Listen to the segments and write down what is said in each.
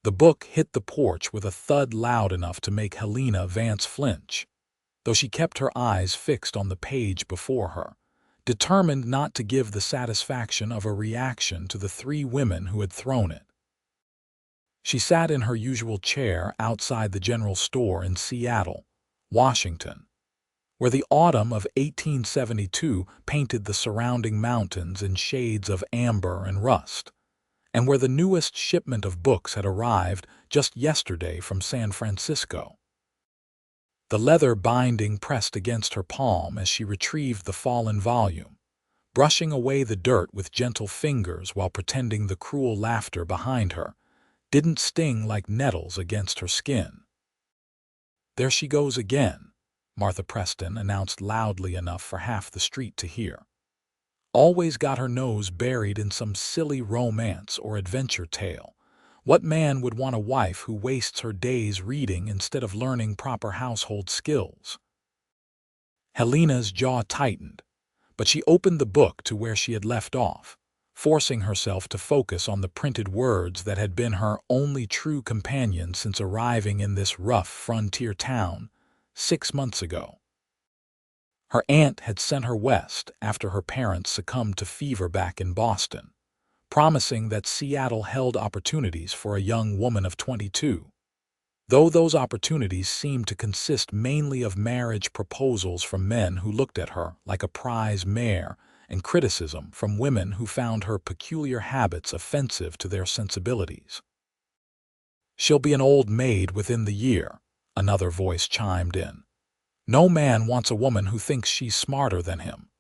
The book hit the porch with a thud loud enough to make Helena Vance flinch, though she kept her eyes fixed on the page before her, determined not to give the satisfaction of a reaction to the three women who had thrown it. She sat in her usual chair outside the general store in Seattle, Washington, where the autumn of 1872 painted the surrounding mountains in shades of amber and rust, and where the newest shipment of books had arrived just yesterday from San Francisco. The leather binding pressed against her palm as she retrieved the fallen volume, brushing away the dirt with gentle fingers while pretending the cruel laughter behind her didn't sting like nettles against her skin. "There she goes again," Martha Preston announced loudly enough for half the street to hear. "Always got her nose buried in some silly romance or adventure tale. What man would want a wife who wastes her days reading instead of learning proper household skills?" Helena's jaw tightened, but she opened the book to where she had left off, forcing herself to focus on the printed words that had been her only true companion since arriving in this rough frontier town 6 months ago. Her aunt had sent her west after her parents succumbed to fever back in Boston, promising that Seattle held opportunities for a young woman of 22, though those opportunities seemed to consist mainly of marriage proposals from men who looked at her like a prize mare and criticism from women who found her peculiar habits offensive to their sensibilities. "She'll be an old maid within the year," another voice chimed in. "No man wants a woman who thinks she's smarter than him."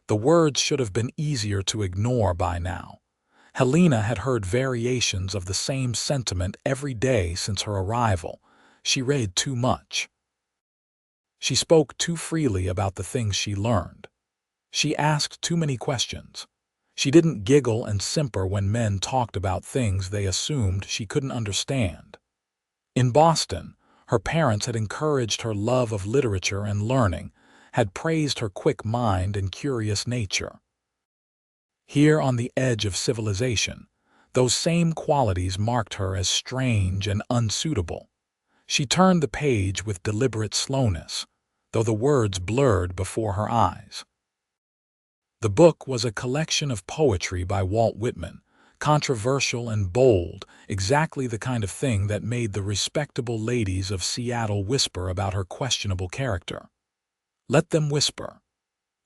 The words should have been easier to ignore by now. Helena had heard variations of the same sentiment every day since her arrival. She read too much. She spoke too freely about the things she learned. She asked too many questions. She didn't giggle and simper when men talked about things they assumed she couldn't understand. In Boston, her parents had encouraged her love of literature and learning, had praised her quick mind and curious nature. Here on the edge of civilization, those same qualities marked her as strange and unsuitable. She turned the page with deliberate slowness, though the words blurred before her eyes. The book was a collection of poetry by Walt Whitman, controversial and bold, exactly the kind of thing that made the respectable ladies of Seattle whisper about her questionable character. Let them whisper.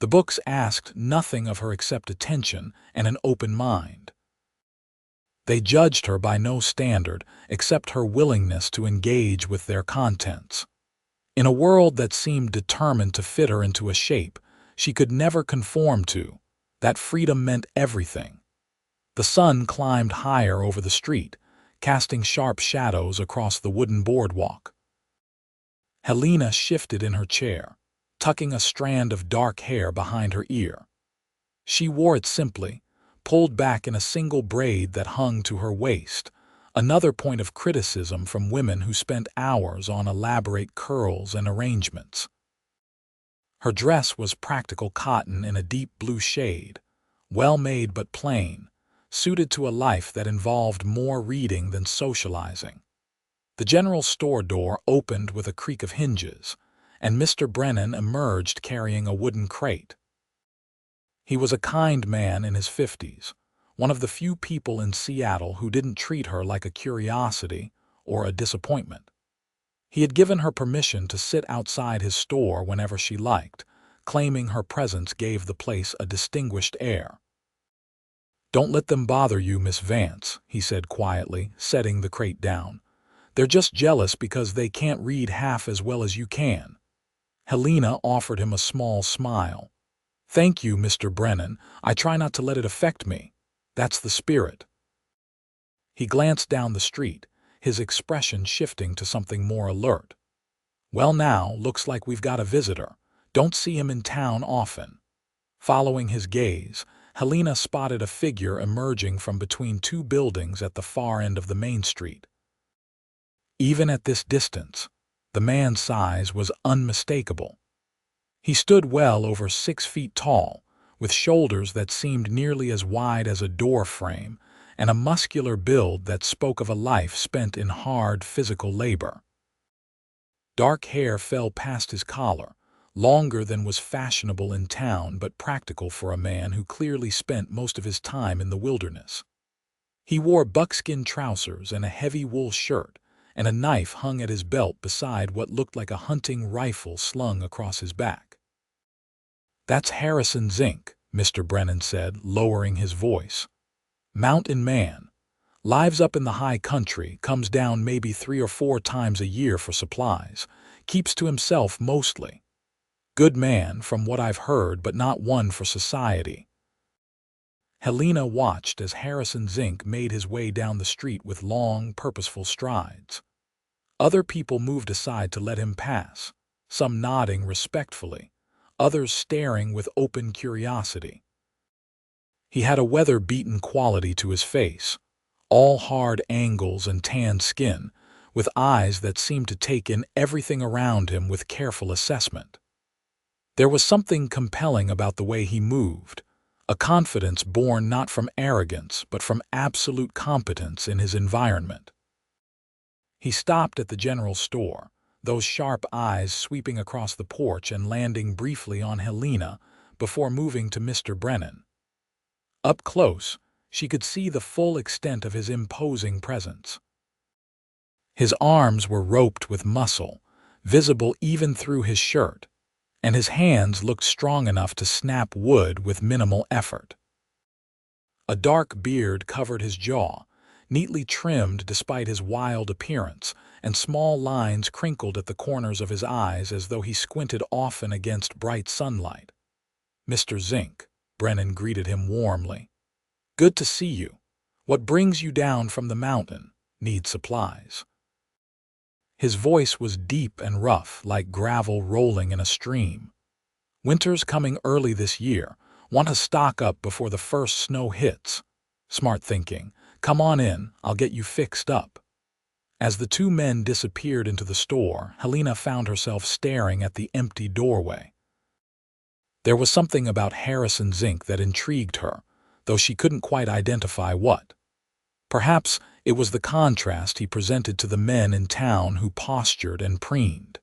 The books asked nothing of her except attention and an open mind. They judged her by no standard except her willingness to engage with their contents. In a world that seemed determined to fit her into a shape she could never conform to, that freedom meant everything. The sun climbed higher over the street, casting sharp shadows across the wooden boardwalk. Helena shifted in her chair, tucking a strand of dark hair behind her ear. She wore it simply, pulled back in a single braid that hung to her waist, another point of criticism from women who spent hours on elaborate curls and arrangements. Her dress was practical cotton in a deep blue shade, well-made but plain, suited to a life that involved more reading than socializing. The general store door opened with a creak of hinges, and Mr. Brennan emerged carrying a wooden crate. He was a kind man in his 50s, one of the few people in Seattle who didn't treat her like a curiosity or a disappointment. He had given her permission to sit outside his store whenever she liked, claiming her presence gave the place a distinguished air. "Don't let them bother you, Miss Vance," he said quietly, setting the crate down. "They're just jealous because they can't read half as well as you can." Helena offered him a small smile. "Thank you, Mr. Brennan. I try not to let it affect me. That's the spirit." He glanced down the street, his expression shifting to something more alert. "Well now, looks like we've got a visitor. Don't see him in town often." Following his gaze, Helena spotted a figure emerging from between two buildings at the far end of the main street. Even at this distance, the man's size was unmistakable. He stood well over 6 feet tall, with shoulders that seemed nearly as wide as a door frame, and a muscular build that spoke of a life spent in hard physical labor. Dark hair fell past his collar, longer than was fashionable in town but practical for a man who clearly spent most of his time in the wilderness. He wore buckskin trousers and a heavy wool shirt, and a knife hung at his belt beside what looked like a hunting rifle slung across his back. "That's Harrison Zinc," Mr. Brennan said, lowering his voice. "Mountain man. Lives up in the high country, comes down maybe 3 or 4 times a year for supplies, keeps to himself mostly. Good man, from what I've heard, but not one for society." Helena watched as Harrison Zinc made his way down the street with long, purposeful strides. Other people moved aside to let him pass, some nodding respectfully, others staring with open curiosity. He had a weather-beaten quality to his face, all hard angles and tanned skin, with eyes that seemed to take in everything around him with careful assessment. There was something compelling about the way he moved, a confidence born not from arrogance but from absolute competence in his environment. He stopped at the general store, those sharp eyes sweeping across the porch and landing briefly on Helena before moving to Mr. Brennan. Up close, she could see the full extent of his imposing presence. His arms were roped with muscle, visible even through his shirt, and his hands looked strong enough to snap wood with minimal effort. A dark beard covered his jaw, neatly trimmed despite his wild appearance, and small lines crinkled at the corners of his eyes as though he squinted often against bright sunlight. "Mr. Zinc," Brennan greeted him warmly. "Good to see you. What brings you down from the mountain? Need supplies?" His voice was deep and rough, like gravel rolling in a stream. "Winter's coming early this year. Want to stock up before the first snow hits. Smart thinking. Come on in, I'll get you fixed up." As the 2 men disappeared into the store, Helena found herself staring at the empty doorway. There was something about Harrison Zinc that intrigued her, though she couldn't quite identify what. Perhaps it was the contrast he presented to the men in town who postured and preened.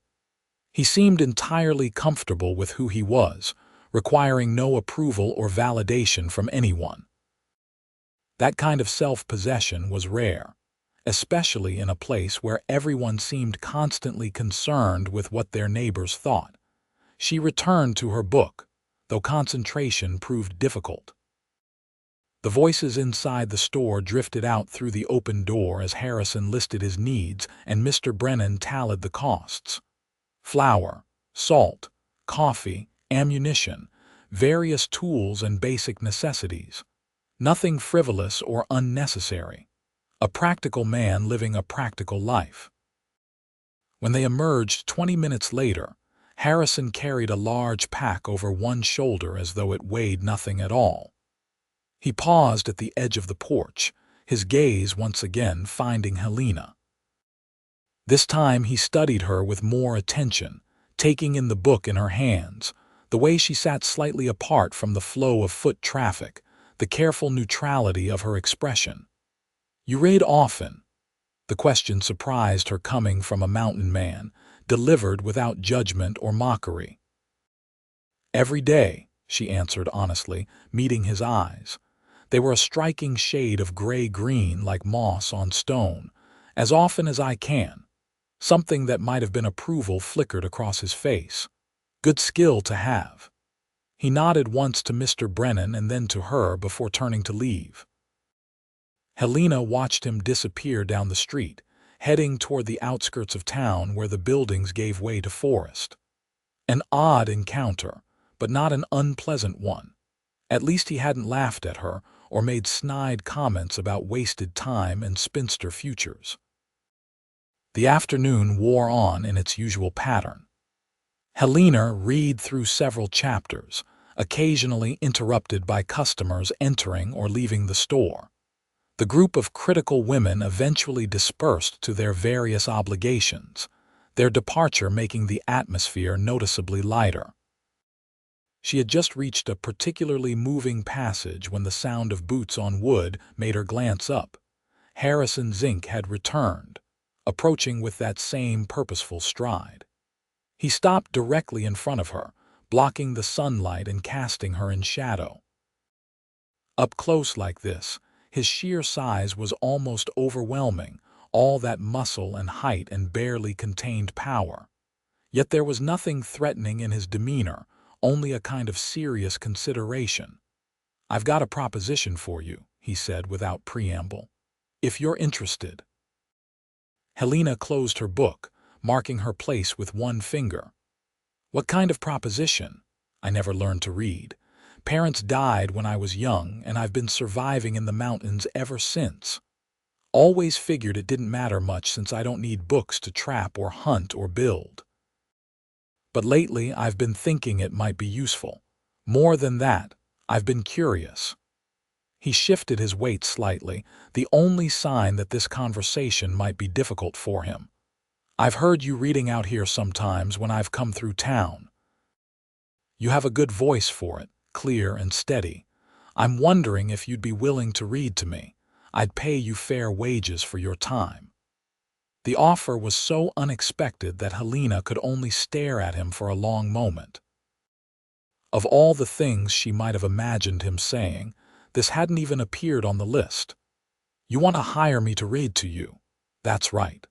He seemed entirely comfortable with who he was, requiring no approval or validation from anyone. That kind of self-possession was rare, especially in a place where everyone seemed constantly concerned with what their neighbors thought. She returned to her book, though concentration proved difficult. The voices inside the store drifted out through the open door as Harrison listed his needs and Mr. Brennan tallied the costs. Flour, salt, coffee, ammunition, various tools and basic necessities. Nothing frivolous or unnecessary. A practical man living a practical life. When they emerged 20 minutes later, Harrison carried a large pack over one shoulder as though it weighed nothing at all. He paused at the edge of the porch, his gaze once again finding Helena. This time he studied her with more attention, taking in the book in her hands, the way she sat slightly apart from the flow of foot traffic, the careful neutrality of her expression. "You raid often?" The question surprised her coming from a mountain man, delivered without judgment or mockery. "Every day," she answered honestly, meeting his eyes. They were a striking shade of gray-green like moss on stone. "As often as I can." Something that might have been approval flickered across his face. Good skill to have. He nodded once to Mr. Brennan and then to her before turning to leave. Helena watched him disappear down the street, heading toward the outskirts of town where the buildings gave way to forest. An odd encounter, but not an unpleasant one. At least he hadn't laughed at her or made snide comments about wasted time and spinster futures. The afternoon wore on in its usual pattern. Helena read through several chapters, occasionally interrupted by customers entering or leaving the store. The group of critical women eventually dispersed to their various obligations, their departure making the atmosphere noticeably lighter. She had just reached a particularly moving passage when the sound of boots on wood made her glance up. Harrison Zinc had returned, approaching with that same purposeful stride. He stopped directly in front of her, blocking the sunlight and casting her in shadow. Up close like this, his sheer size was almost overwhelming, all that muscle and height and barely contained power. Yet there was nothing threatening in his demeanor, only a kind of serious consideration. "I've got a proposition for you," he said without preamble. "If you're interested." Helena closed her book, marking her place with one finger. "What kind of proposition? I never learned to read. Parents died when I was young, and I've been surviving in the mountains ever since. Always figured it didn't matter much since I don't need books to trap or hunt or build. But lately I've been thinking it might be useful. More than that, I've been curious." He shifted his weight slightly, the only sign that this conversation might be difficult for him. "I've heard you reading out here sometimes when I've come through town. You have a good voice for it, clear and steady. I'm wondering if you'd be willing to read to me. I'd pay you fair wages for your time." The offer was so unexpected that Helena could only stare at him for a long moment. Of all the things she might have imagined him saying, this hadn't even appeared on the list. "You want to hire me to read to you? That's right.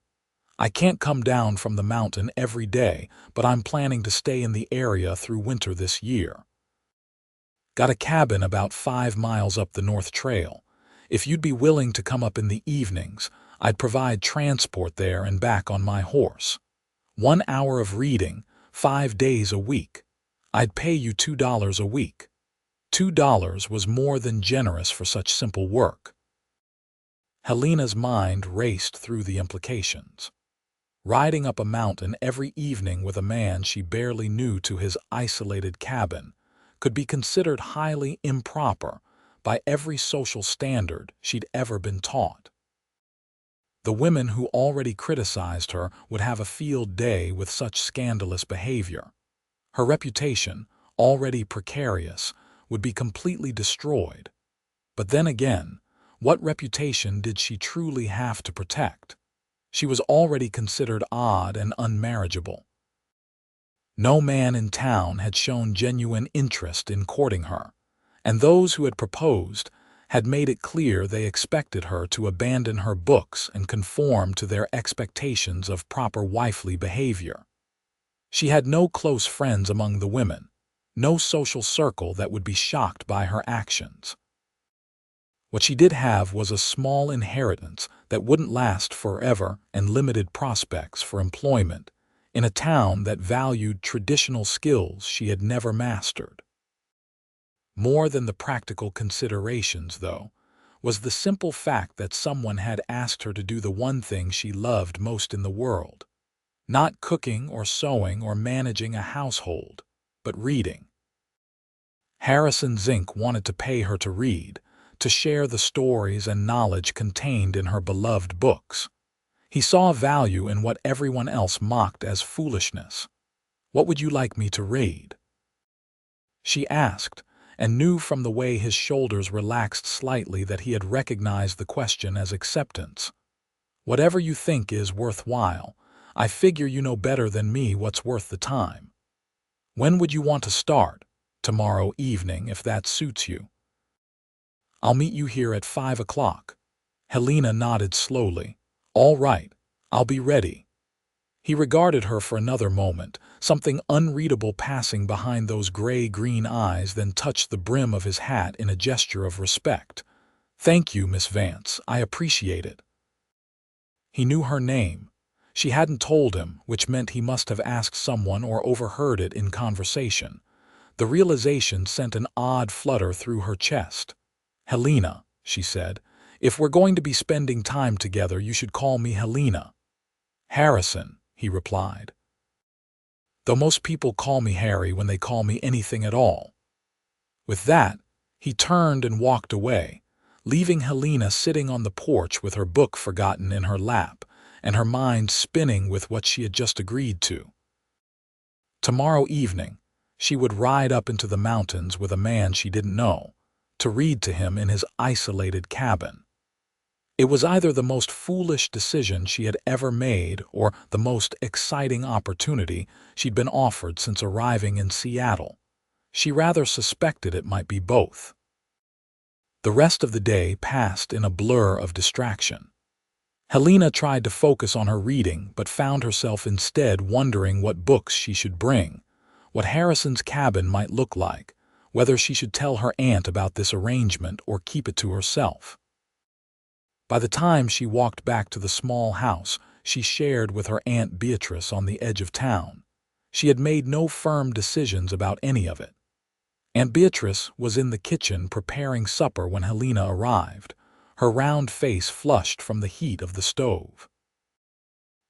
I can't come down from the mountain every day, but I'm planning to stay in the area through winter this year. Got a cabin about 5 miles up the North Trail. If you'd be willing to come up in the evenings, I'd provide transport there and back on my horse. 1 hour of reading, 5 days a week. I'd pay you $2 a week." $2 was more than generous for such simple work. Helena's mind raced through the implications. Riding up a mountain every evening with a man she barely knew to his isolated cabin could be considered highly improper by every social standard she'd ever been taught. The women who already criticized her would have a field day with such scandalous behavior. Her reputation, already precarious, would be completely destroyed. But then again, what reputation did she truly have to protect? She was already considered odd and unmarriageable. No man in town had shown genuine interest in courting her, and those who had proposed had made it clear they expected her to abandon her books and conform to their expectations of proper wifely behavior. She had no close friends among the women, no social circle that would be shocked by her actions. What she did have was a small inheritance that wouldn't last forever and limited prospects for employment in a town that valued traditional skills she had never mastered. More than the practical considerations, though, was the simple fact that someone had asked her to do the one thing she loved most in the world. Not cooking or sewing or managing a household, but reading. Harrison Zinc wanted to pay her to read, to share the stories and knowledge contained in her beloved books. He saw value in what everyone else mocked as foolishness. "What would you like me to read?" she asked, and knew from the way his shoulders relaxed slightly that he had recognized the question as acceptance. "Whatever you think is worthwhile. I figure you know better than me what's worth the time. When would you want to start? Tomorrow evening, if that suits you." "I'll meet you here at 5 o'clock. Helena nodded slowly. "All right, I'll be ready." He regarded her for another moment, something unreadable passing behind those gray-green eyes, then touched the brim of his hat in a gesture of respect. "Thank you, Miss Vance. I appreciate it." He knew her name. She hadn't told him, which meant he must have asked someone or overheard it in conversation. The realization sent an odd flutter through her chest. "Helena," she said, "if we're going to be spending time together, you should call me Helena." "Harrison," he replied. "Though most people call me Harry when they call me anything at all." With that, he turned and walked away, leaving Helena sitting on the porch with her book forgotten in her lap, and her mind spinning with what she had just agreed to. Tomorrow evening, She would ride up into the mountains with a man she didn't know, to read to him in his isolated cabin. It was either the most foolish decision she had ever made or the most exciting opportunity she'd been offered since arriving in Seattle. She rather suspected it might be both. The rest of the day passed in a blur of distraction. Helena tried to focus on her reading but found herself instead wondering what books she should bring, what Harrison's cabin might look like, whether she should tell her aunt about this arrangement or keep it to herself. By the time she walked back to the small house she shared with her Aunt Beatrice on the edge of town, she had made no firm decisions about any of it. Aunt Beatrice was in the kitchen preparing supper when Helena arrived, her round face flushed from the heat of the stove.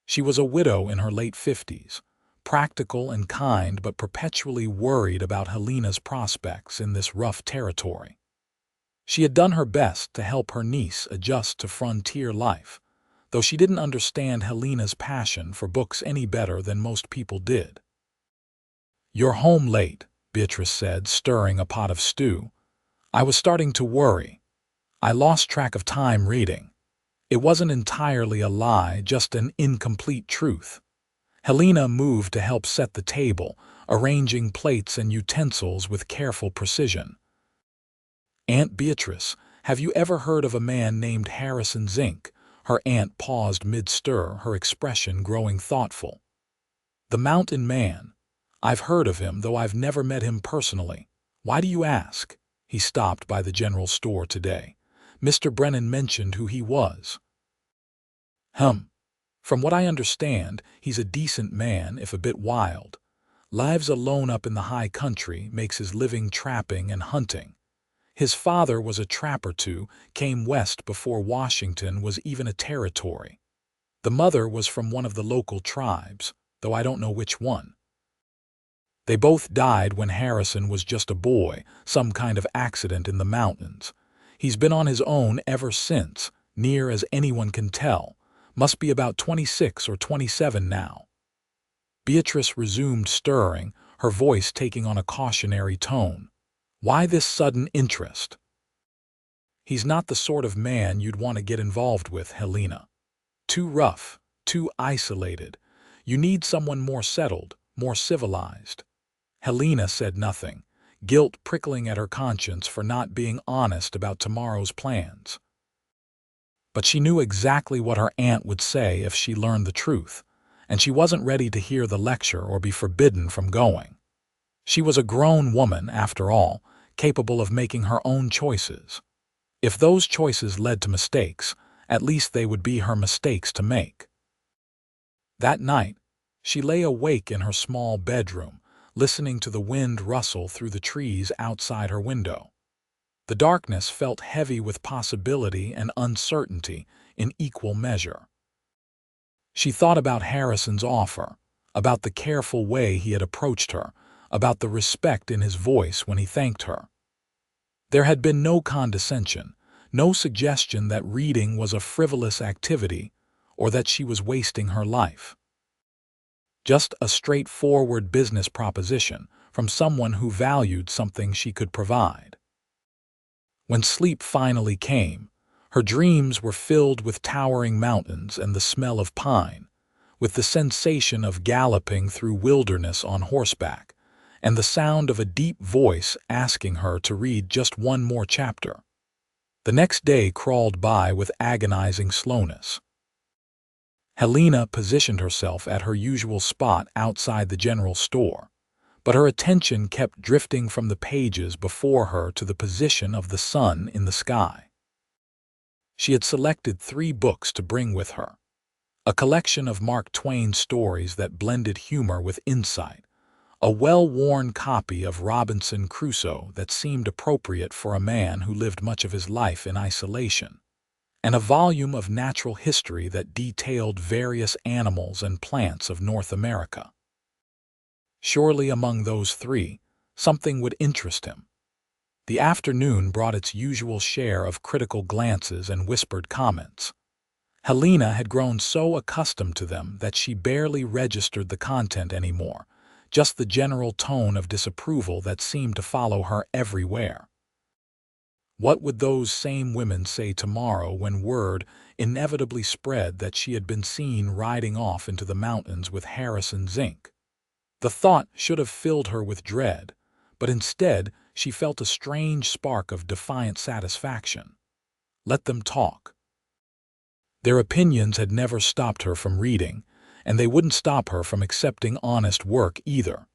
She was a widow in her late 50s, practical and kind but perpetually worried about Helena's prospects in this rough territory. She had done her best to help her niece adjust to frontier life, though she didn't understand Helena's passion for books any better than most people did. "You're home late," Beatrice said, stirring a pot of stew. "I was starting to worry. I lost track of time reading." It wasn't entirely a lie, just an incomplete truth. Helena moved to help set the table, arranging plates and utensils with careful precision. "Aunt Beatrice, have you ever heard of a man named Harrison Zinc?" Her aunt paused mid-stir, her expression growing thoughtful. "The mountain man. I've heard of him, though I've never met him personally. Why do you ask?" "He stopped by the general store today. Mr. Brennan mentioned who he was." From what I understand, he's a decent man, if a bit wild. Lives alone up in the high country, makes his living trapping and hunting. His father was a trapper too, came west before Washington was even a territory. The mother was from one of the local tribes, though I don't know which one. They both died when Harrison was just a boy, some kind of accident in the mountains. He's been on his own ever since, near as anyone can tell. Must be about 26 or 27 now. Beatrice resumed stirring, her voice taking on a cautionary tone. "Why this sudden interest?" "He's not the sort of man you'd want to get involved with, Helena. Too rough, too isolated. You need someone more settled, more civilized." Helena said nothing, guilt prickling at her conscience for not being honest about tomorrow's plans. But she knew exactly what her aunt would say if she learned the truth, and she wasn't ready to hear the lecture or be forbidden from going. She was a grown woman, after all, capable of making her own choices. If those choices led to mistakes, at least they would be her mistakes to make. That night, she lay awake in her small bedroom, listening to the wind rustle through the trees outside her window. The darkness felt heavy with possibility and uncertainty in equal measure. She thought about Harrison's offer, about the careful way he had approached her, about the respect in his voice when he thanked her. There had been no condescension, no suggestion that reading was a frivolous activity or that she was wasting her life. Just a straightforward business proposition from someone who valued something she could provide. When sleep finally came, her dreams were filled with towering mountains and the smell of pine, with the sensation of galloping through wilderness on horseback, and the sound of a deep voice asking her to read just one more chapter. The next day crawled by with agonizing slowness. Helena positioned herself at her usual spot outside the general store, but her attention kept drifting from the pages before her to the position of the sun in the sky. She had selected 3 books to bring with her. A collection of Mark Twain stories that blended humor with insight, a well-worn copy of Robinson Crusoe that seemed appropriate for a man who lived much of his life in isolation, and a volume of natural history that detailed various animals and plants of North America. Surely among those 3, something would interest him. The afternoon brought its usual share of critical glances and whispered comments. Helena had grown so accustomed to them that she barely registered the content anymore, just the general tone of disapproval that seemed to follow her everywhere. What would those same women say tomorrow when word inevitably spread that she had been seen riding off into the mountains with Harrison Zinc? The thought should have filled her with dread, but instead she felt a strange spark of defiant satisfaction. Let them talk. Their opinions had never stopped her from reading, and they wouldn't stop her from accepting honest work either.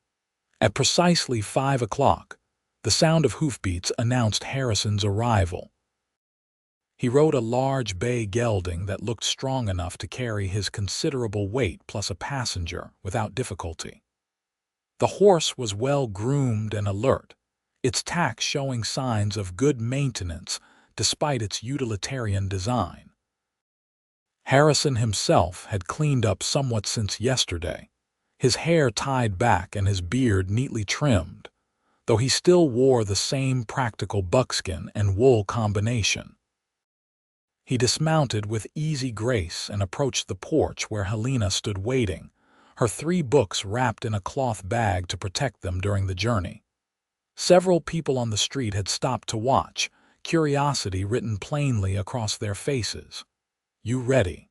At precisely 5 o'clock, the sound of hoofbeats announced Harrison's arrival. He rode a large bay gelding that looked strong enough to carry his considerable weight plus a passenger without difficulty. The horse was well groomed and alert, its tack showing signs of good maintenance despite its utilitarian design. Harrison himself had cleaned up somewhat since yesterday, his hair tied back and his beard neatly trimmed, though he still wore the same practical buckskin and wool combination. He dismounted with easy grace and approached the porch where Helena stood waiting, her 3 books wrapped in a cloth bag to protect them during the journey. Several people on the street had stopped to watch, curiosity written plainly across their faces. "You ready?"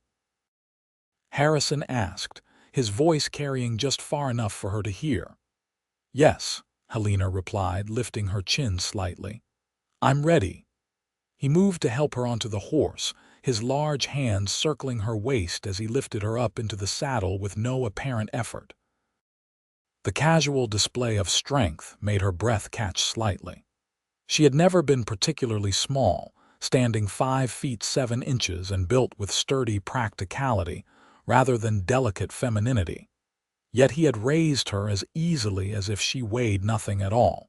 Harrison asked, his voice carrying just far enough for her to hear. "Yes," Helena replied, lifting her chin slightly. "I'm ready." He moved to help her onto the horse, his large hands circling her waist as he lifted her up into the saddle with no apparent effort. The casual display of strength made her breath catch slightly. She had never been particularly small, standing 5 feet 7 inches and built with sturdy practicality rather than delicate femininity. Yet he had raised her as easily as if she weighed nothing at all.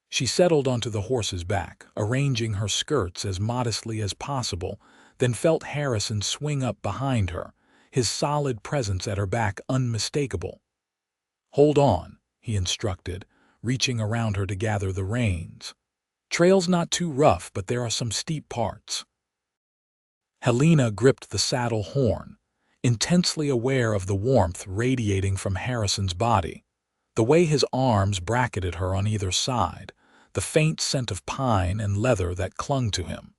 She settled onto the horse's back, arranging her skirts as modestly as possible, then felt Harrison swing up behind her, his solid presence at her back unmistakable. "Hold on," he instructed, reaching around her to gather the reins. "Trail's not too rough, but there are some steep parts." Helena gripped the saddle horn, intensely aware of the warmth radiating from Harrison's body, the way his arms bracketed her on either side, the faint scent of pine and leather that clung to him.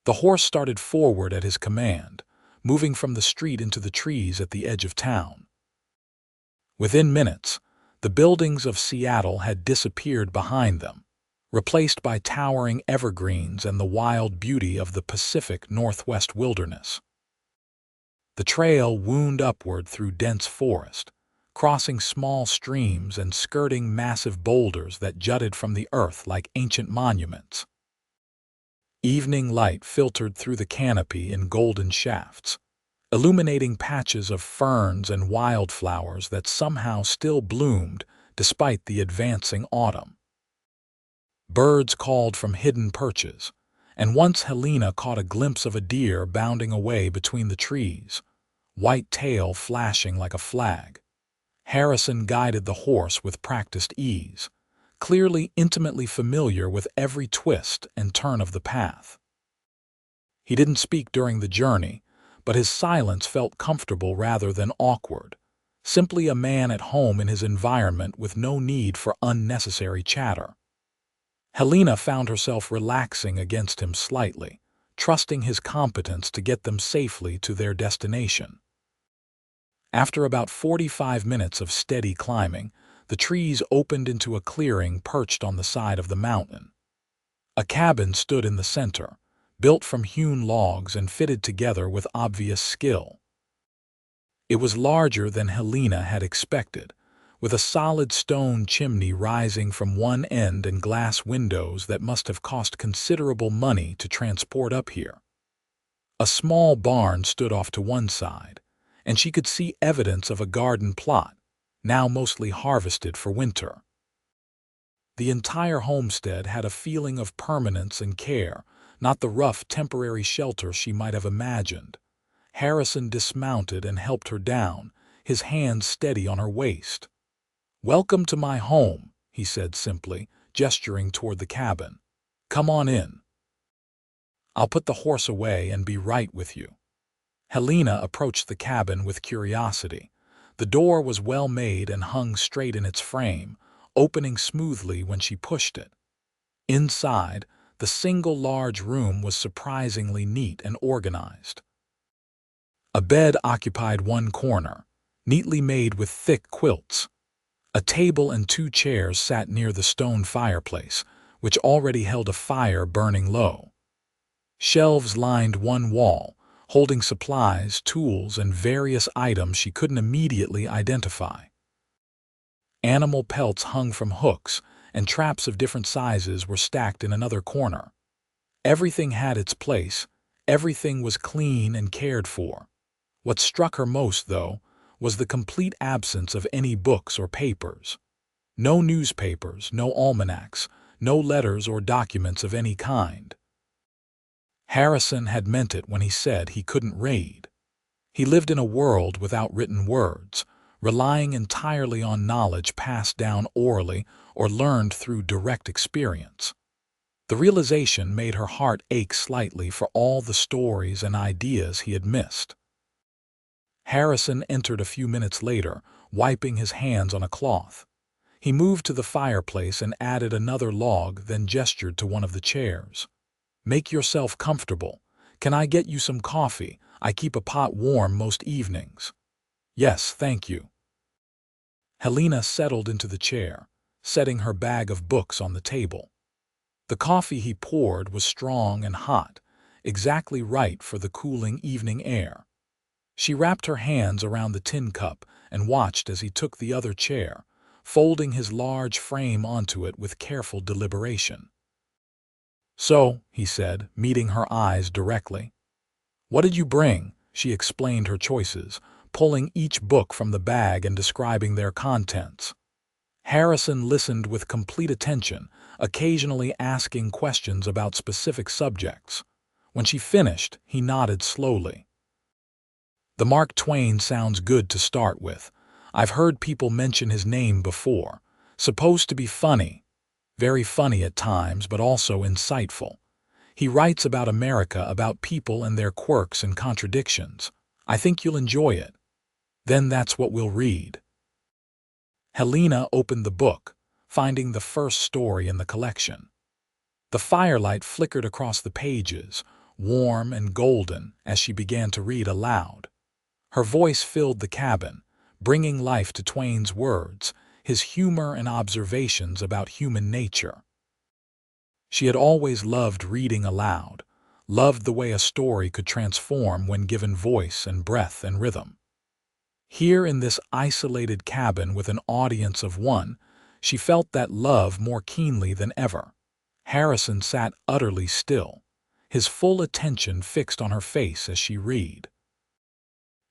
The horse started forward at his command, moving from the street into the trees at the edge of town. Within minutes, the buildings of Seattle had disappeared behind them, replaced by towering evergreens and the wild beauty of the Pacific Northwest wilderness. The trail wound upward through dense forest, crossing small streams and skirting massive boulders that jutted from the earth like ancient monuments. Evening light filtered through the canopy in golden shafts, illuminating patches of ferns and wildflowers that somehow still bloomed despite the advancing autumn. Birds called from hidden perches, and once Helena caught a glimpse of a deer bounding away between the trees, white tail flashing like a flag. Harrison guided the horse with practiced ease, clearly intimately familiar with every twist and turn of the path. He didn't speak during the journey, but his silence felt comfortable rather than awkward, simply a man at home in his environment with no need for unnecessary chatter. Helena found herself relaxing against him slightly, trusting his competence to get them safely to their destination. After about 45 minutes of steady climbing, the trees opened into a clearing perched on the side of the mountain. A cabin stood in the center, built from hewn logs and fitted together with obvious skill. It was larger than Helena had expected, with a solid stone chimney rising from one end and glass windows that must have cost considerable money to transport up here. A small barn stood off to one side, and she could see evidence of a garden plot, now mostly harvested for winter. The entire homestead had a feeling of permanence and care, not the rough temporary shelter she might have imagined. Harrison dismounted and helped her down, his hands steady on her waist. "Welcome to my home," he said simply, gesturing toward the cabin. "Come on in. I'll put the horse away and be right with you." Helena approached the cabin with curiosity, The door was well made and hung straight in its frame, opening smoothly when she pushed it. Inside, the single large room was surprisingly neat and organized. A bed occupied one corner, neatly made with thick quilts. A table and two chairs sat near the stone fireplace, which already held a fire burning low. Shelves lined one wall, holding supplies, tools, and various items she couldn't immediately identify. Animal pelts hung from hooks, and traps of different sizes were stacked in another corner. Everything had its place, everything was clean and cared for. What struck her most, though, was the complete absence of any books or papers. No newspapers, no almanacs, no letters or documents of any kind. Harrison had meant it when he said he couldn't read. He lived in a world without written words, relying entirely on knowledge passed down orally or learned through direct experience. The realization made her heart ache slightly for all the stories and ideas he had missed. Harrison entered a few minutes later, wiping his hands on a cloth. He moved to the fireplace and added another log, then gestured to one of the chairs. "Make yourself comfortable. Can I get you some coffee? I keep a pot warm most evenings." "Yes, thank you." Helena settled into the chair, setting her bag of books on the table. The coffee he poured was strong and hot, exactly right for the cooling evening air. She wrapped her hands around the tin cup and watched as he took the other chair, folding his large frame onto it with careful deliberation. "So," he said, meeting her eyes directly. "What did you bring?" She explained her choices, pulling each book from the bag and describing their contents. Harrison listened with complete attention, occasionally asking questions about specific subjects. When she finished, he nodded slowly. "The Mark Twain sounds good to start with. I've heard people mention his name before. Supposed to be funny. Very funny at times, but also insightful. He writes about America, about people and their quirks and contradictions. I think you'll enjoy it." "Then that's what we'll read." Helena opened the book, finding the first story in the collection. The firelight flickered across the pages, warm and golden, as she began to read aloud. Her voice filled the cabin, bringing life to Twain's words, his humor and observations about human nature. She had always loved reading aloud, loved the way a story could transform when given voice and breath and rhythm. Here in this isolated cabin with an audience of one, she felt that love more keenly than ever. Harrison sat utterly still, his full attention fixed on her face as she read.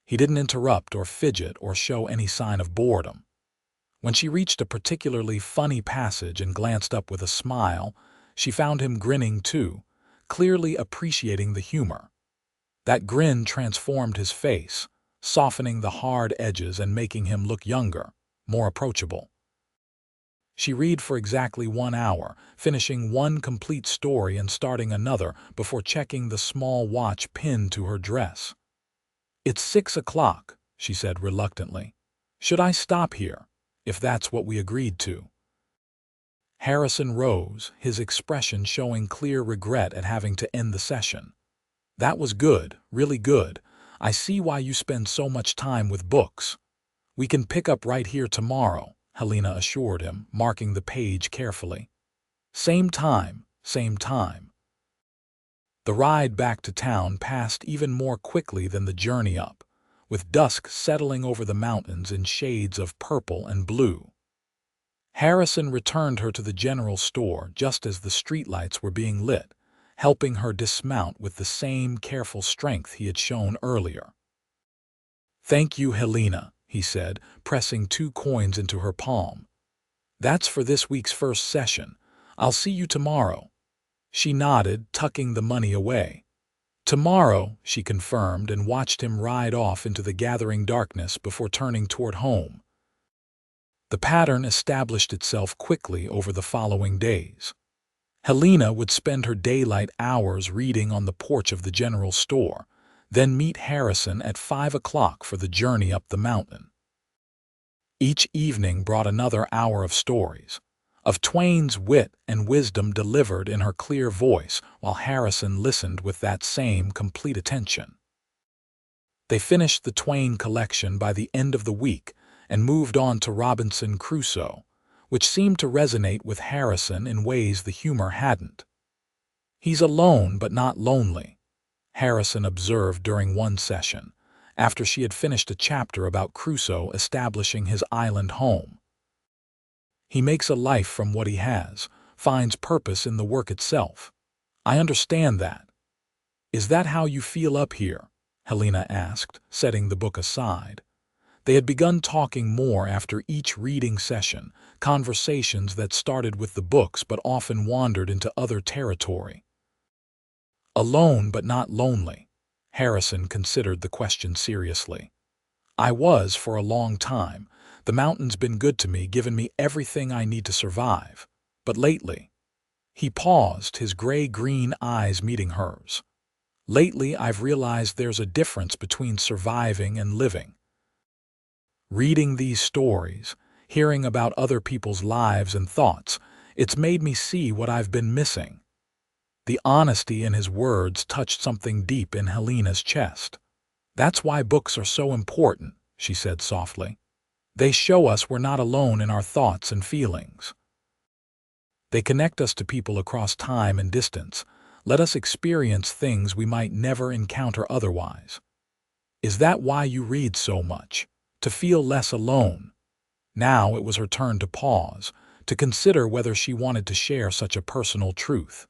He didn't interrupt or fidget or show any sign of boredom. When she reached a particularly funny passage and glanced up with a smile, she found him grinning too, clearly appreciating the humor. That grin transformed his face, softening the hard edges and making him look younger, more approachable. She read for exactly 1 hour, finishing one complete story and starting another before checking the small watch pinned to her dress. "It's 6 o'clock, she said reluctantly. "Should I stop here, if that's what we agreed to?" Harrison rose, his expression showing clear regret at having to end the session. "That was good, really good. I see why you spend so much time with books. We can pick up right here tomorrow," Helena assured him, marking the page carefully. Same time, same time." The ride back to town passed even more quickly than the journey up, with dusk settling over the mountains in shades of purple and blue. Harrison returned her to the general store just as the streetlights were being lit, helping her dismount with the same careful strength he had shown earlier. "Thank you, Helena," he said, pressing 2 coins into her palm. "That's for this week's first session. I'll see you tomorrow." She nodded, tucking the money away. "Tomorrow," she confirmed and watched him ride off into the gathering darkness before turning toward home. The pattern established itself quickly over the following days. Helena would spend her daylight hours reading on the porch of the general store, then meet Harrison at 5 o'clock for the journey up the mountain. Each evening brought another hour of stories, of Twain's wit and wisdom delivered in her clear voice, while Harrison listened with that same complete attention. They finished the Twain collection by the end of the week and moved on to Robinson Crusoe, which seemed to resonate with Harrison in ways the humor hadn't. "He's alone but not lonely," Harrison observed during one session, after she had finished a chapter about Crusoe establishing his island home. "He makes a life from what he has, finds purpose in the work itself. I understand that." "Is that how you feel up here?" Helena asked, setting the book aside. They had begun talking more after each reading session, conversations that started with the books but often wandered into other territory. "Alone but not lonely." Harrison considered the question seriously. "I was for a long time. The mountain's been good to me, given me everything I need to survive. But lately—" He paused, his gray-green eyes meeting hers. "Lately, I've realized there's a difference between surviving and living. Reading these stories, hearing about other people's lives and thoughts, it's made me see what I've been missing." The honesty in his words touched something deep in Helena's chest. "That's why books are so important," she said softly. "They show us we're not alone in our thoughts and feelings. They connect us to people across time and distance, let us experience things we might never encounter otherwise. Is that why you read so much? To feel less alone?" Now it was her turn to pause, to consider whether she wanted to share such a personal truth.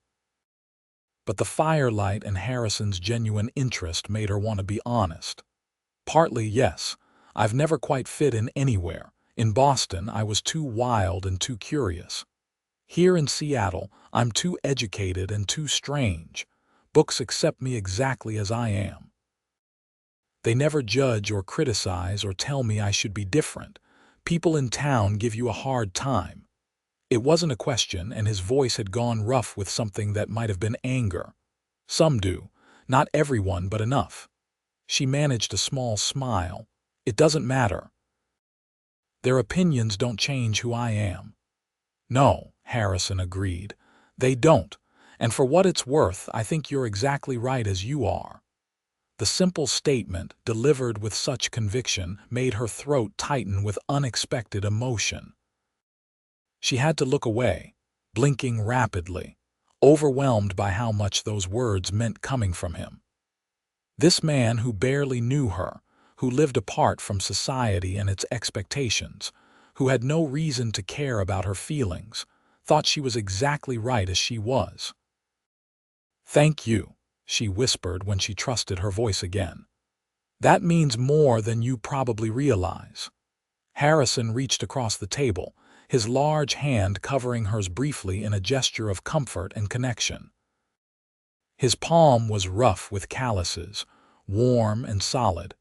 But the firelight and Harrison's genuine interest made her want to be honest. "Partly, yes. I've never quite fit in anywhere. In Boston, I was too wild and too curious. Here in Seattle, I'm too educated and too strange. Books accept me exactly as I am. They never judge or criticize or tell me I should be different. People in town give you a hard time." It wasn't a question, and his voice had gone rough with something that might have been anger. "Some do. Not everyone, but enough." She managed a small smile. "It doesn't matter. Their opinions don't change who I am." "No," Harrison agreed. "They don't. And for what it's worth, I think you're exactly right as you are." The simple statement, delivered with such conviction, made her throat tighten with unexpected emotion. She had to look away, blinking rapidly, overwhelmed by how much those words meant coming from him. This man who barely knew her, who lived apart from society and its expectations, who had no reason to care about her feelings, thought she was exactly right as she was. "Thank you," she whispered when she trusted her voice again. "That means more than you probably realize." Harrison reached across the table, his large hand covering hers briefly in a gesture of comfort and connection. His palm was rough with calluses, warm and solid,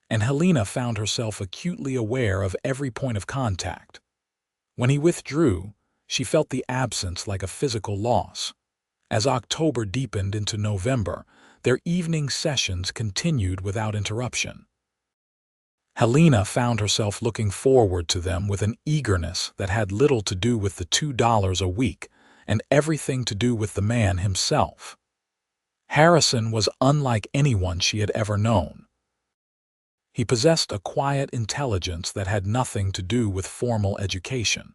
and Helena found herself acutely aware of every point of contact. When he withdrew, she felt the absence like a physical loss. As October deepened into November, their evening sessions continued without interruption. Helena found herself looking forward to them with an eagerness that had little to do with the $2 a week and everything to do with the man himself. Harrison was unlike anyone she had ever known. He possessed a quiet intelligence that had nothing to do with formal education,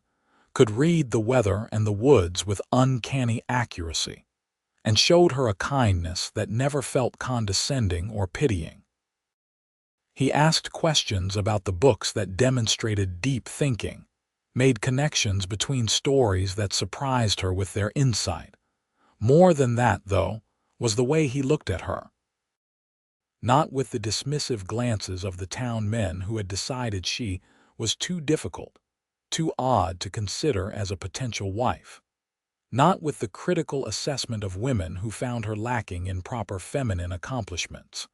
could read the weather and the woods with uncanny accuracy, and showed her a kindness that never felt condescending or pitying. He asked questions about the books that demonstrated deep thinking, made connections between stories that surprised her with their insight. More than that, though, was the way he looked at her. Not with the dismissive glances of the town men who had decided she was too difficult, too odd to consider as a potential wife. Not with the critical assessment of women who found her lacking in proper feminine accomplishments.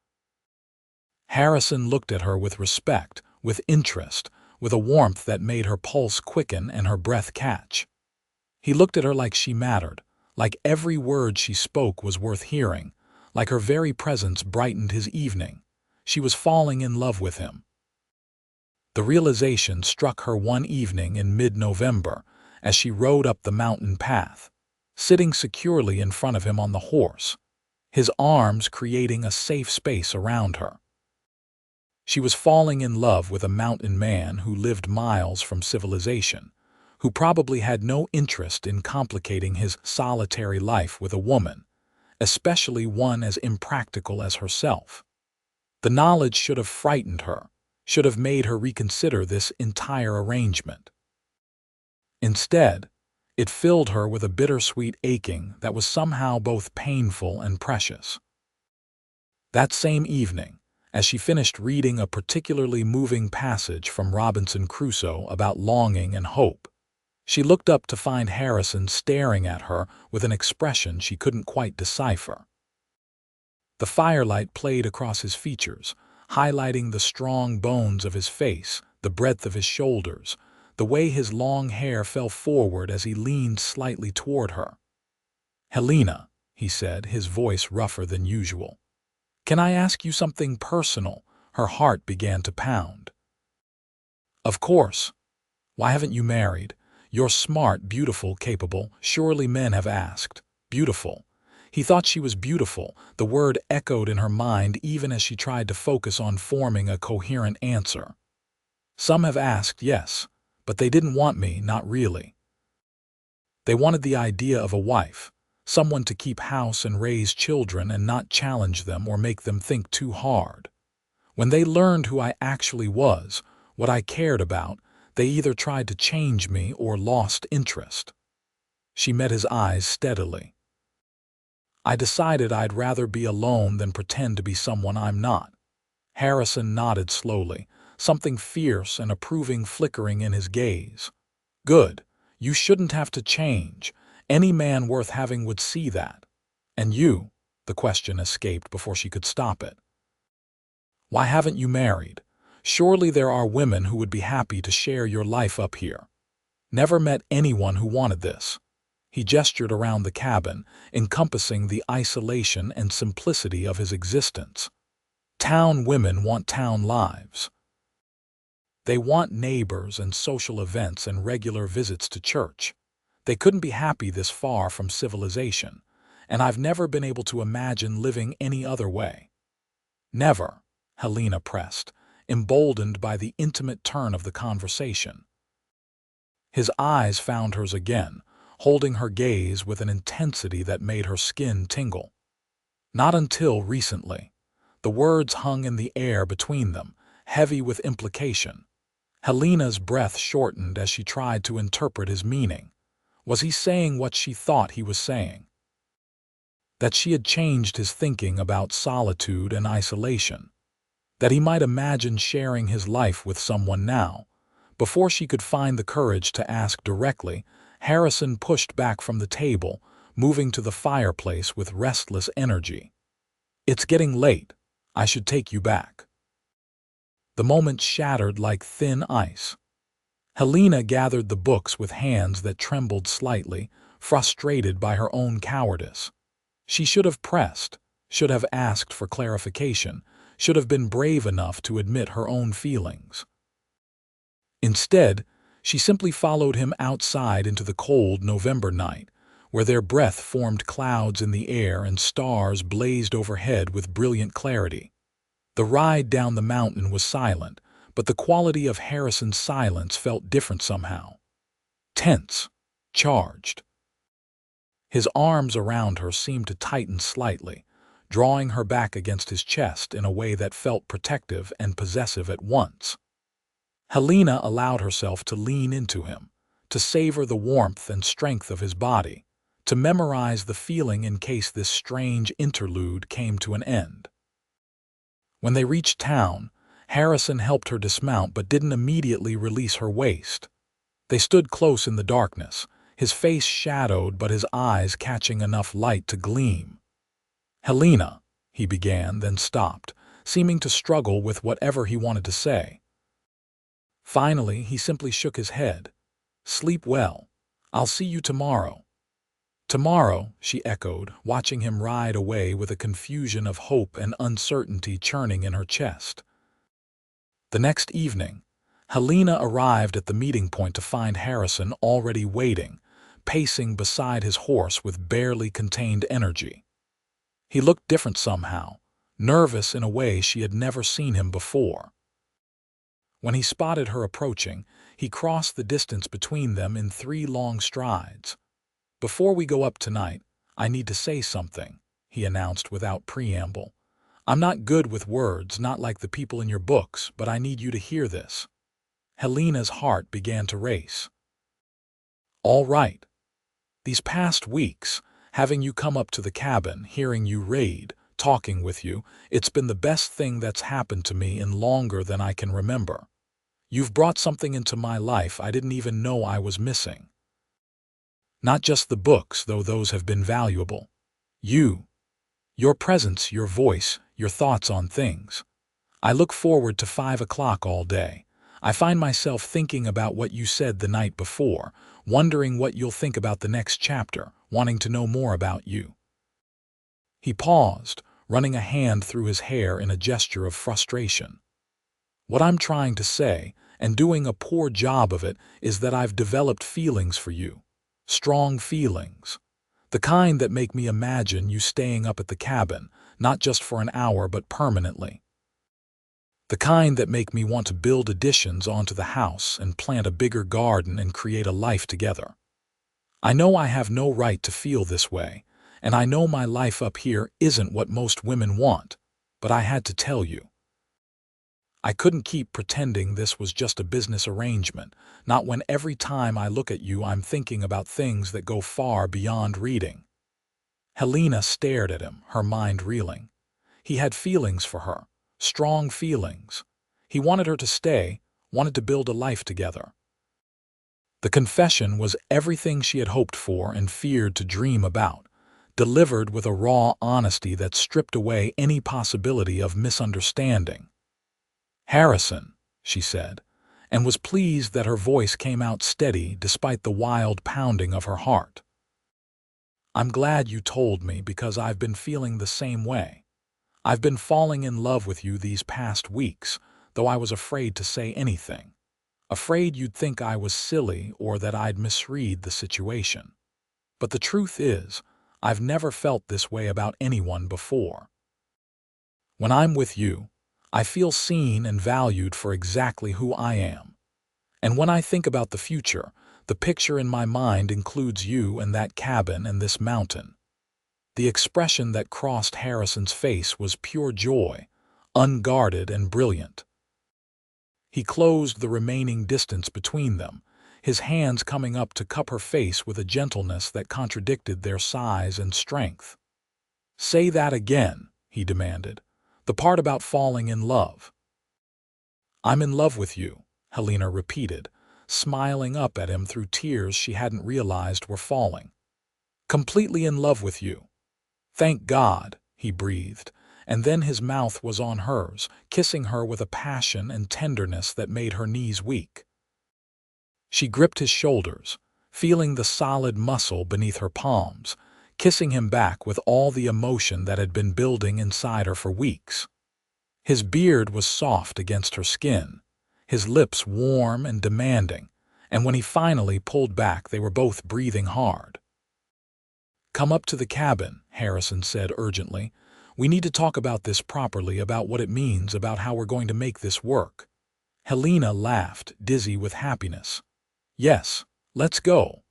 Harrison looked at her with respect, with interest, with a warmth that made her pulse quicken and her breath catch. He looked at her like she mattered, like every word she spoke was worth hearing, like her very presence brightened his evening. She was falling in love with him. The realization struck her one evening in mid-November as she rode up the mountain path, sitting securely in front of him on the horse, his arms creating a safe space around her. She was falling in love with a mountain man who lived miles from civilization, who probably had no interest in complicating his solitary life with a woman, especially one as impractical as herself. The knowledge should have frightened her, should have made her reconsider this entire arrangement. Instead, it filled her with a bittersweet aching that was somehow both painful and precious. That same evening, as she finished reading a particularly moving passage from Robinson Crusoe about longing and hope, she looked up to find Harrison staring at her with an expression she couldn't quite decipher. The firelight played across his features, highlighting the strong bones of his face, the breadth of his shoulders, the way his long hair fell forward as he leaned slightly toward her. "Helena," he said, his voice rougher than usual. "Can I ask you something personal?" Her heart began to pound. "Of course. Why haven't you married? You're smart, beautiful, capable. Surely men have asked. Beautiful." He thought she was beautiful. The word echoed in her mind even as she tried to focus on forming a coherent answer. "Some have asked, yes, but they didn't want me, not really. They wanted the idea of a wife, someone to keep house and raise children and not challenge them or make them think too hard. When they learned who I actually was, what I cared about, they either tried to change me or lost interest." She met his eyes steadily. "I decided I'd rather be alone than pretend to be someone I'm not." Harrison nodded slowly, something fierce and approving flickering in his gaze. "Good. You shouldn't have to change. Any man worth having would see that. And you?" The question escaped before she could stop it. "Why haven't you married? Surely there are women who would be happy to share your life up here." "Never met anyone who wanted this." He gestured around the cabin, encompassing the isolation and simplicity of his existence. "Town women want town lives. They want neighbors and social events and regular visits to church. They couldn't be happy this far from civilization, and I've never been able to imagine living any other way." "Never," Helena pressed, emboldened by the intimate turn of the conversation. His eyes found hers again, holding her gaze with an intensity that made her skin tingle. "Not until recently." The words hung in the air between them, heavy with implication. Helena's breath shortened as she tried to interpret his meaning. Was he saying what she thought he was saying? That she had changed his thinking about solitude and isolation? That he might imagine sharing his life with someone now? Before she could find the courage to ask directly, Harrison pushed back from the table, moving to the fireplace with restless energy. "It's getting late. I should take you back." The moment shattered like thin ice. Helena gathered the books with hands that trembled slightly, frustrated by her own cowardice. She should have pressed, should have asked for clarification, should have been brave enough to admit her own feelings. Instead, she simply followed him outside into the cold November night, where their breath formed clouds in the air and stars blazed overhead with brilliant clarity. The ride down the mountain was silent, but the quality of Harrison's silence felt different somehow. Tense, charged. His arms around her seemed to tighten slightly, drawing her back against his chest in a way that felt protective and possessive at once. Helena allowed herself to lean into him, to savor the warmth and strength of his body, to memorize the feeling in case this strange interlude came to an end. When they reached town, Harrison helped her dismount but didn't immediately release her waist. They stood close in the darkness, his face shadowed but his eyes catching enough light to gleam. "Helena," he began, then stopped, seeming to struggle with whatever he wanted to say. Finally, he simply shook his head. "Sleep well. I'll see you tomorrow." "Tomorrow," she echoed, watching him ride away with a confusion of hope and uncertainty churning in her chest. The next evening, Helena arrived at the meeting point to find Harrison already waiting, pacing beside his horse with barely contained energy. He looked different somehow, nervous in a way she had never seen him before. When he spotted her approaching, he crossed the distance between them in 3 long strides. "Before we go up tonight, I need to say something," he announced without preamble. "I'm not good with words, not like the people in your books, but I need you to hear this." Helena's heart began to race. "All right. These past weeks, having you come up to the cabin, hearing you raid, talking with you, it's been the best thing that's happened to me in longer than I can remember. You've brought something into my life I didn't even know I was missing. Not just the books, though those have been valuable. Your presence, your voice, your thoughts on things. I look forward to 5 o'clock all day. I find myself thinking about what you said the night before, wondering what you'll think about the next chapter, wanting to know more about you." He paused, running a hand through his hair in a gesture of frustration. "What I'm trying to say, and doing a poor job of it, is that I've developed feelings for you. Strong feelings. The kind that make me imagine you staying up at the cabin, not just for an hour but permanently. The kind that make me want to build additions onto the house and plant a bigger garden and create a life together. I know I have no right to feel this way, and I know my life up here isn't what most women want, but I had to tell you. I couldn't keep pretending this was just a business arrangement, not when every time I look at you I'm thinking about things that go far beyond reading." Helena stared at him, her mind reeling. He had feelings for her, strong feelings. He wanted her to stay, wanted to build a life together. The confession was everything she had hoped for and feared to dream about, delivered with a raw honesty that stripped away any possibility of misunderstanding. "Harrison," she said, and was pleased that her voice came out steady despite the wild pounding of her heart. "I'm glad you told me because I've been feeling the same way. I've been falling in love with you these past weeks, though I was afraid to say anything. Afraid you'd think I was silly or that I'd misread the situation. But the truth is, I've never felt this way about anyone before. When I'm with you, I feel seen and valued for exactly who I am. And when I think about the future, the picture in my mind includes you and that cabin and this mountain." The expression that crossed Harrison's face was pure joy, unguarded and brilliant. He closed the remaining distance between them, his hands coming up to cup her face with a gentleness that contradicted their size and strength. "Say that again," he demanded. "The part about falling in love." "I'm in love with you," Helena repeated, smiling up at him through tears she hadn't realized were falling. "Completely in love with you." "Thank God," he breathed, and then his mouth was on hers, kissing her with a passion and tenderness that made her knees weak. She gripped his shoulders, feeling the solid muscle beneath her palms, kissing him back with all the emotion that had been building inside her for weeks. His beard was soft against her skin, his lips warm and demanding, and when he finally pulled back they were both breathing hard. "Come up to the cabin," Harrison said urgently. "We need to talk about this properly, about what it means, about how we're going to make this work." Helena laughed, dizzy with happiness. "Yes, let's go."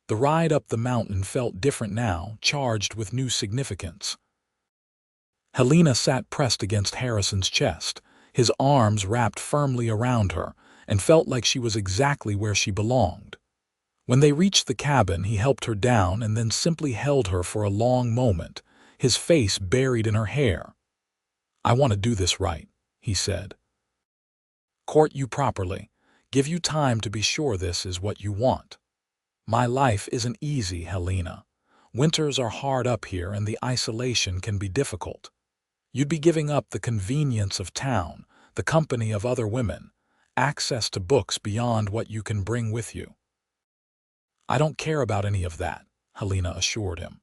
The ride up the mountain felt different now, charged with new significance. Helena sat pressed against Harrison's chest, his arms wrapped firmly around her, and felt like she was exactly where she belonged. When they reached the cabin, he helped her down and then simply held her for a long moment, his face buried in her hair. "I want to do this right," he said. "Court you properly, give you time to be sure this is what you want. My life isn't easy, Helena. Winters are hard up here and the isolation can be difficult. You'd be giving up the convenience of town, the company of other women, access to books beyond what you can bring with you." "I don't care about any of that," Helena assured him.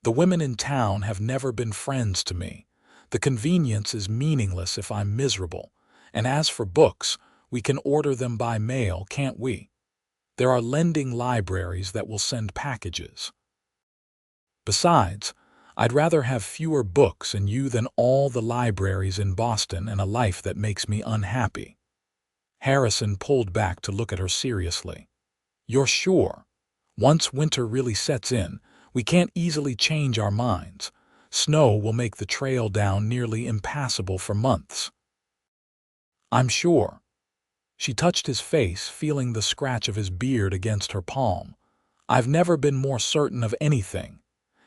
"The women in town have never been friends to me. The convenience is meaningless if I'm miserable. And as for books, We can order them by mail, can't we? There are lending libraries that will send packages. Besides, I'd rather have fewer books and you than all the libraries in Boston and a life that makes me unhappy. Harrison pulled back to look at her seriously. You're sure? Once winter really sets in, we can't easily change our minds. Snow will make the trail down nearly impassable for months. I'm sure. She touched his face, feeling the scratch of his beard against her palm. I've never been more certain of anything.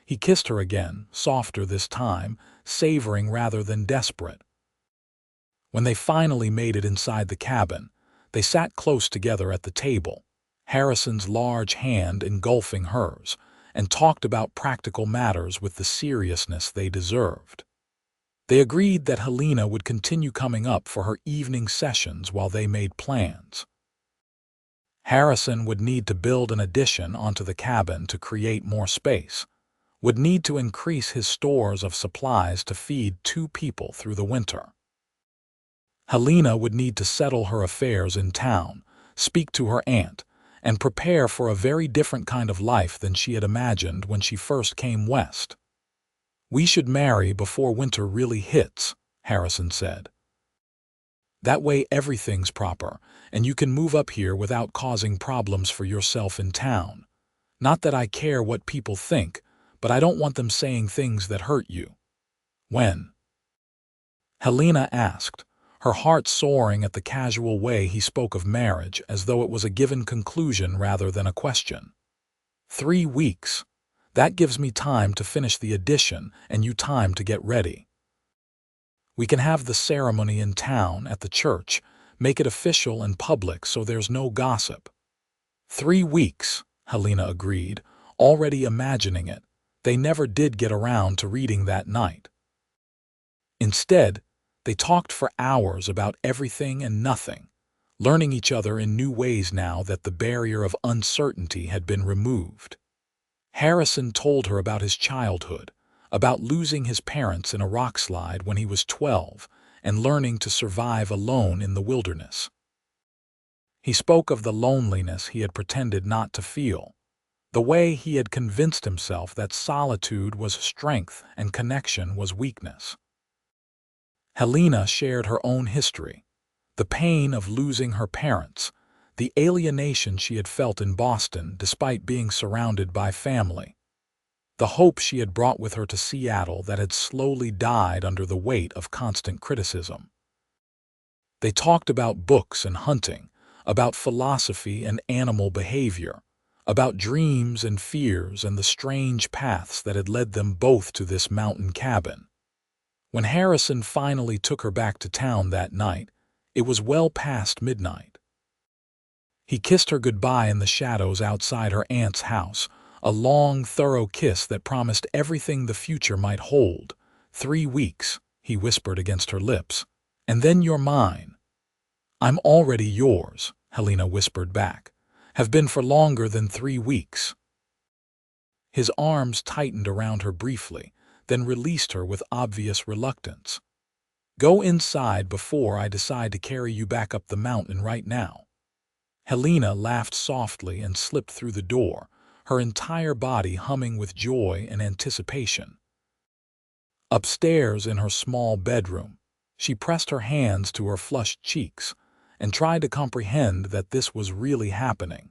He kissed her again, softer this time, savoring rather than desperate. When they finally made it inside the cabin, they sat close together at the table, Harrison's large hand engulfing hers, and talked about practical matters with the seriousness they deserved. They agreed that Helena would continue coming up for her evening sessions while they made plans. Harrison would need to build an addition onto the cabin to create more space, would need to increase his stores of supplies to feed 2 people through the winter. Helena would need to settle her affairs in town, speak to her aunt, and prepare for a very different kind of life than she had imagined when she first came west. We should marry before winter really hits, Harrison said. That way everything's proper, and you can move up here without causing problems for yourself in town. Not that I care what people think, but I don't want them saying things that hurt you. When? Helena asked, her heart soaring at the casual way he spoke of marriage as though it was a given conclusion rather than a question. 3 weeks. That gives me time to finish the addition and you time to get ready. We can have the ceremony in town at the church, make it official and public so there's no gossip. 3 weeks, Helena agreed, already imagining it. They never did get around to reading that night. Instead, they talked for hours about everything and nothing, learning each other in new ways now that the barrier of uncertainty had been removed. Harrison told her about his childhood, about losing his parents in a rockslide when he was 12 and learning to survive alone in the wilderness. He spoke of the loneliness he had pretended not to feel, the way he had convinced himself that solitude was strength and connection was weakness. Helena shared her own history, the pain of losing her parents, the alienation she had felt in Boston despite being surrounded by family, the hope she had brought with her to Seattle that had slowly died under the weight of constant criticism. They talked about books and hunting, about philosophy and animal behavior, about dreams and fears and the strange paths that had led them both to this mountain cabin. When Harrison finally took her back to town that night, it was well past midnight. He kissed her goodbye in the shadows outside her aunt's house, a long, thorough kiss that promised everything the future might hold. 3 weeks, he whispered against her lips, and then you're mine. I'm already yours, Helena whispered back, have been for longer than 3 weeks. His arms tightened around her briefly, then released her with obvious reluctance. Go inside before I decide to carry you back up the mountain right now. Helena laughed softly and slipped through the door, her entire body humming with joy and anticipation. Upstairs in her small bedroom, she pressed her hands to her flushed cheeks and tried to comprehend that this was really happening.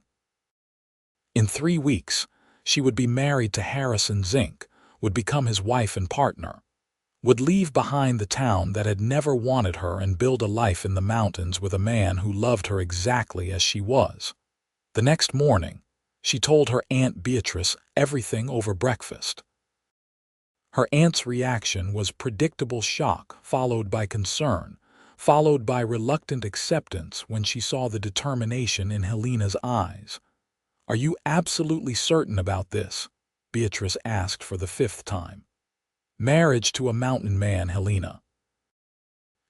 In 3 weeks, she would be married to Harrison Zinc, would become his wife and partner, would leave behind the town that had never wanted her and build a life in the mountains with a man who loved her exactly as she was. The next morning, she told her Aunt Beatrice everything over breakfast. Her aunt's reaction was predictable shock, followed by concern, followed by reluctant acceptance when she saw the determination in Helena's eyes. Are you absolutely certain about this? Beatrice asked for the 5th time. Marriage to a mountain man, Helena.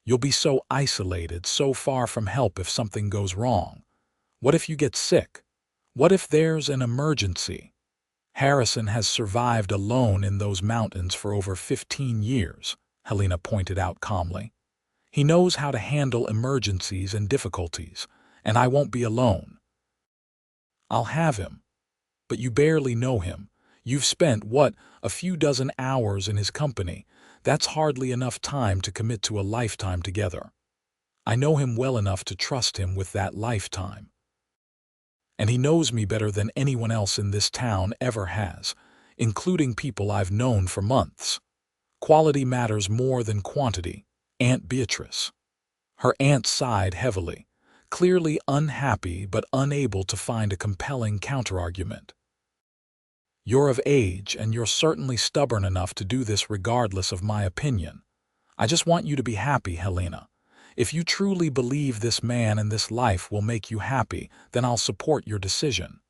You'll be so isolated, so far from help if something goes wrong. What if you get sick? What if there's an emergency? Harrison has survived alone in those mountains for over 15 years, Helena pointed out calmly. He knows how to handle emergencies and difficulties, and I won't be alone. I'll have him. But you barely know him. You've spent, what, a few dozen hours in his company. That's hardly enough time to commit to a lifetime together. I know him well enough to trust him with that lifetime. And he knows me better than anyone else in this town ever has, including people I've known for months. Quality matters more than quantity. Aunt Beatrice. Her aunt sighed heavily, clearly unhappy but unable to find a compelling counterargument. You're of age, and you're certainly stubborn enough to do this regardless of my opinion. I just want you to be happy, Helena. If you truly believe this man and this life will make you happy, then I'll support your decision.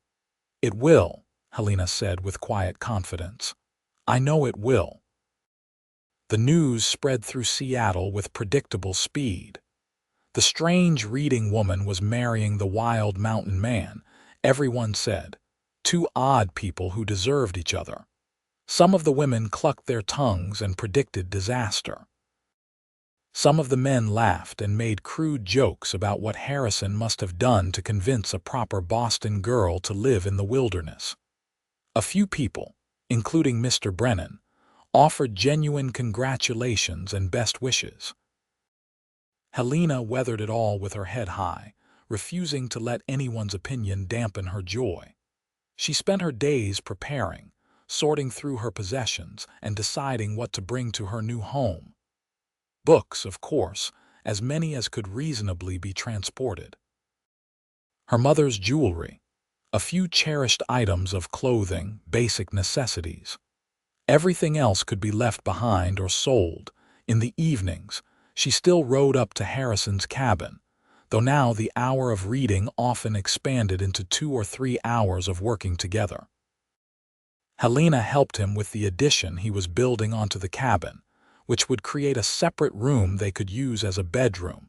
It will, Helena said with quiet confidence. I know it will. The news spread through Seattle with predictable speed. The strange reading woman was marrying the wild mountain man, everyone said. Two odd people who deserved each other. Some of the women clucked their tongues and predicted disaster. Some of the men laughed and made crude jokes about what Harrison must have done to convince a proper Boston girl to live in the wilderness. A few people, including Mr. Brennan, offered genuine congratulations and best wishes. Helena weathered it all with her head high, refusing to let anyone's opinion dampen her joy. She spent her days preparing, sorting through her possessions and deciding what to bring to her new home. Books, of course, as many as could reasonably be transported. Her mother's jewelry, a few cherished items of clothing, basic necessities. Everything else could be left behind or sold. In the evenings, she still rode up to Harrison's cabin, though now the hour of reading often expanded into 2 or 3 hours of working together. Helena helped him with the addition he was building onto the cabin, which would create a separate room they could use as a bedroom,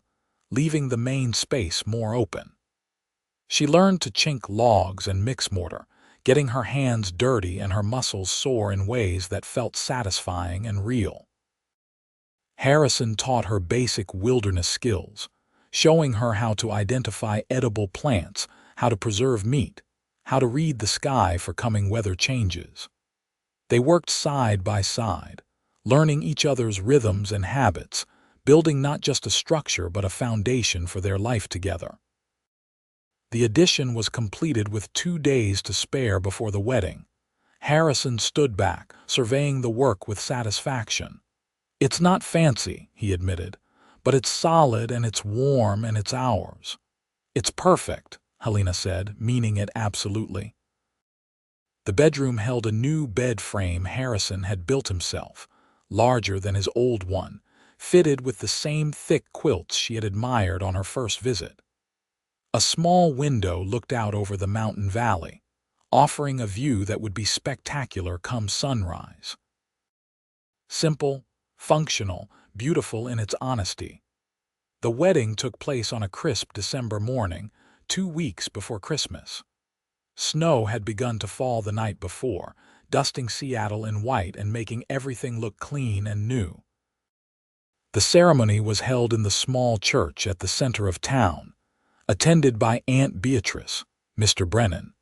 leaving the main space more open. She learned to chink logs and mix mortar, getting her hands dirty and her muscles sore in ways that felt satisfying and real. Harrison taught her basic wilderness skills, showing her how to identify edible plants, how to preserve meat, how to read the sky for coming weather changes. They worked side by side, learning each other's rhythms and habits, building not just a structure but a foundation for their life together. The addition was completed with 2 days to spare before the wedding. Harrison stood back, surveying the work with satisfaction. It's not fancy, he admitted, but it's solid and it's warm and it's ours. It's perfect, Helena said, meaning it absolutely. The bedroom held a new bed frame Harrison had built himself, larger than his old one, fitted with the same thick quilts she had admired on her first visit. A small window looked out over the mountain valley, offering a view that would be spectacular come sunrise. Simple, functional, beautiful in its honesty. The wedding took place on a crisp December morning, 2 weeks before Christmas. Snow had begun to fall the night before, dusting Seattle in white and making everything look clean and new. The ceremony was held in the small church at the center of town, attended by Aunt Beatrice, Mr. Brennan,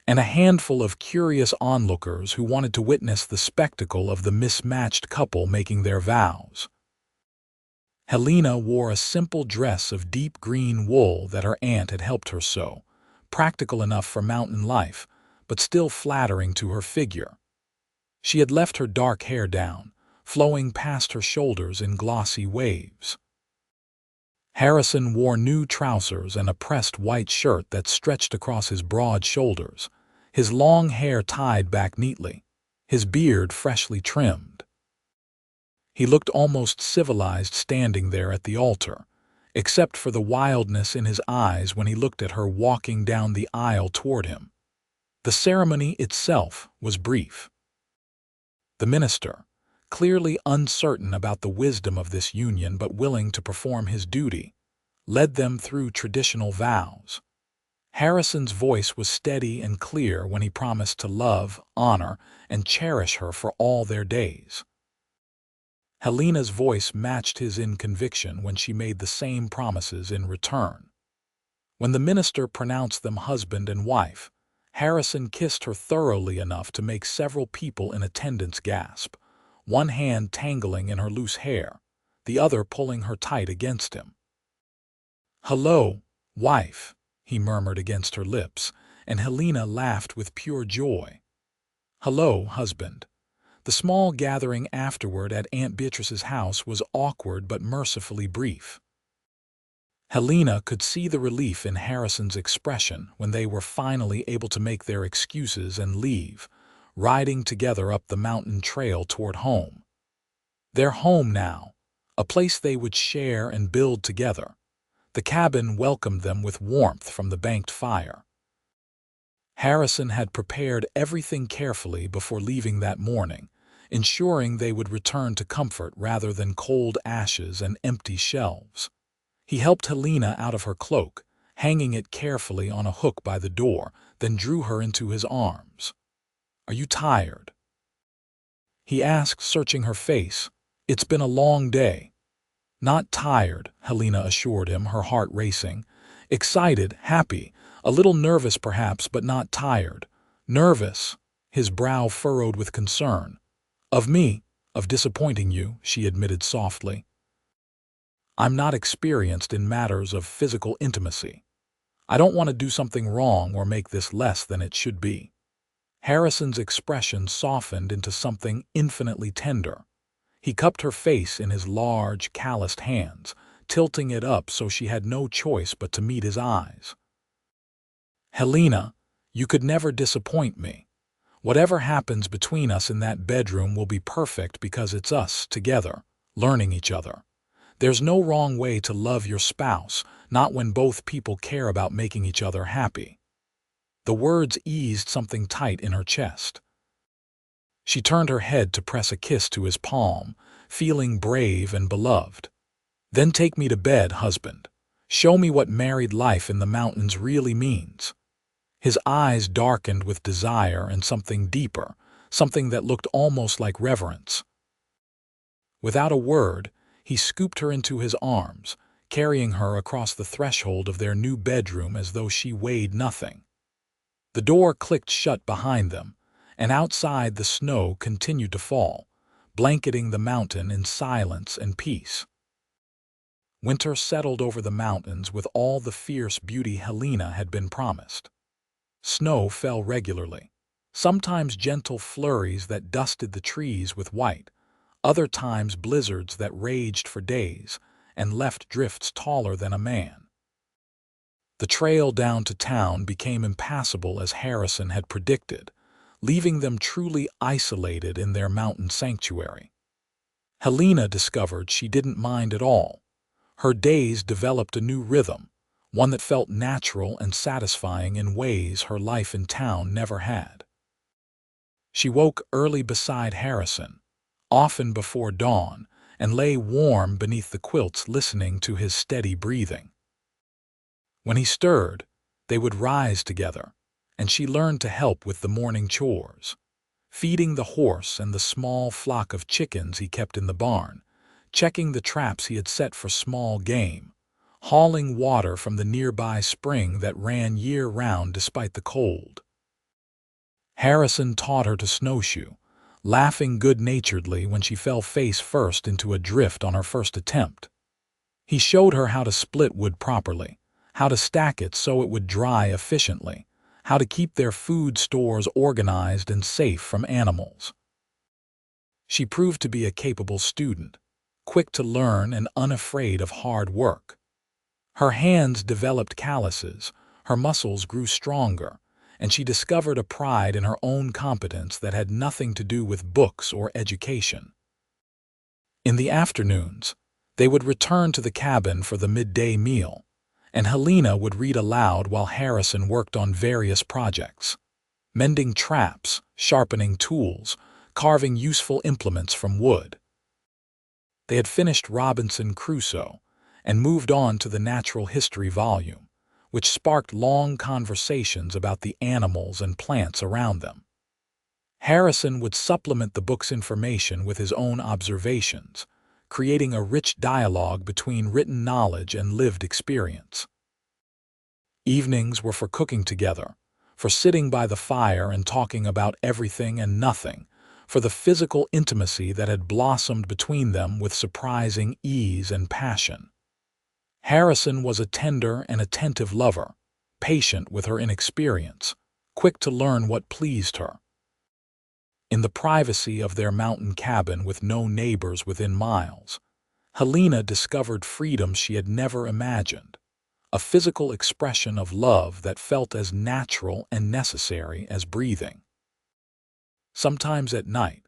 and a handful of curious onlookers who wanted to witness the spectacle of the mismatched couple making their vows. Helena wore a simple dress of deep green wool that her aunt had helped her sew, practical enough for mountain life, but still flattering to her figure. She had left her dark hair down, flowing past her shoulders in glossy waves. Harrison wore new trousers and a pressed white shirt that stretched across his broad shoulders, his long hair tied back neatly, his beard freshly trimmed. He looked almost civilized standing there at the altar, except for the wildness in his eyes when he looked at her walking down the aisle toward him. The ceremony itself was brief. The minister, clearly uncertain about the wisdom of this union but willing to perform his duty, led them through traditional vows. Harrison's voice was steady and clear when he promised to love, honor, and cherish her for all their days. Helena's voice matched his in conviction when she made the same promises in return. When the minister pronounced them husband and wife, Harrison kissed her thoroughly enough to make several people in attendance gasp, one hand tangling in her loose hair, the other pulling her tight against him. "Hello, wife," he murmured against her lips, and Helena laughed with pure joy. "Hello, husband." The small gathering afterward at Aunt Beatrice's house was awkward but mercifully brief. Helena could see the relief in Harrison's expression when they were finally able to make their excuses and leave, riding together up the mountain trail toward home. Their home now, a place they would share and build together. The cabin welcomed them with warmth from the banked fire. Harrison had prepared everything carefully before leaving that morning, ensuring they would return to comfort rather than cold ashes and empty shelves. He helped Helena out of her cloak, hanging it carefully on a hook by the door, then drew her into his arms. "Are you tired?" he asked, searching her face. "It's been a long day." "Not tired," Helena assured him, her heart racing. "Excited, happy, a little nervous perhaps, but not tired." "Nervous?" His brow furrowed with concern. "Of me, of disappointing you," she admitted softly. "I'm not experienced in matters of physical intimacy. I don't want to do something wrong or make this less than it should be." Harrison's expression softened into something infinitely tender. He cupped her face in his large, calloused hands, tilting it up so she had no choice but to meet his eyes. "Helena, you could never disappoint me. Whatever happens between us in that bedroom will be perfect because it's us, together, learning each other. There's no wrong way to love your spouse, not when both people care about making each other happy." The words eased something tight in her chest. She turned her head to press a kiss to his palm, feeling brave and beloved. "Then take me to bed, husband. Show me what married life in the mountains really means." His eyes darkened with desire and something deeper, something that looked almost like reverence. Without a word, he scooped her into his arms, carrying her across the threshold of their new bedroom as though she weighed nothing. The door clicked shut behind them, and outside the snow continued to fall, blanketing the mountain in silence and peace. Winter settled over the mountains with all the fierce beauty Helena had been promised. Snow fell regularly, sometimes gentle flurries that dusted the trees with white, other times blizzards that raged for days and left drifts taller than a man. The trail down to town became impassable as Harrison had predicted, leaving them truly isolated in their mountain sanctuary. Helena discovered she didn't mind at all. Her days developed a new rhythm, one that felt natural and satisfying in ways her life in town never had. She woke early beside Harrison, often before dawn, and lay warm beneath the quilts listening to his steady breathing. When he stirred, they would rise together, and she learned to help with the morning chores, feeding the horse and the small flock of chickens he kept in the barn, checking the traps he had set for small game, hauling water from the nearby spring that ran year-round despite the cold. Harrison taught her to snowshoe, laughing good-naturedly when she fell face first into a drift on her first attempt. He showed her how to split wood properly, how to stack it so it would dry efficiently, how to keep their food stores organized and safe from animals. She proved to be a capable student, quick to learn and unafraid of hard work. Her hands developed calluses, her muscles grew stronger, and she discovered a pride in her own competence that had nothing to do with books or education. In the afternoons, they would return to the cabin for the midday meal, and Helena would read aloud while Harrison worked on various projects, mending traps, sharpening tools, carving useful implements from wood. They had finished Robinson Crusoe and moved on to the natural history volume, which sparked long conversations about the animals and plants around them. Harrison would supplement the book's information with his own observations, creating a rich dialogue between written knowledge and lived experience. Evenings were for cooking together, for sitting by the fire and talking about everything and nothing, for the physical intimacy that had blossomed between them with surprising ease and passion. Harrison was a tender and attentive lover, patient with her inexperience, quick to learn what pleased her. In the privacy of their mountain cabin with no neighbors within miles, Helena discovered freedom she had never imagined, a physical expression of love that felt as natural and necessary as breathing. Sometimes at night,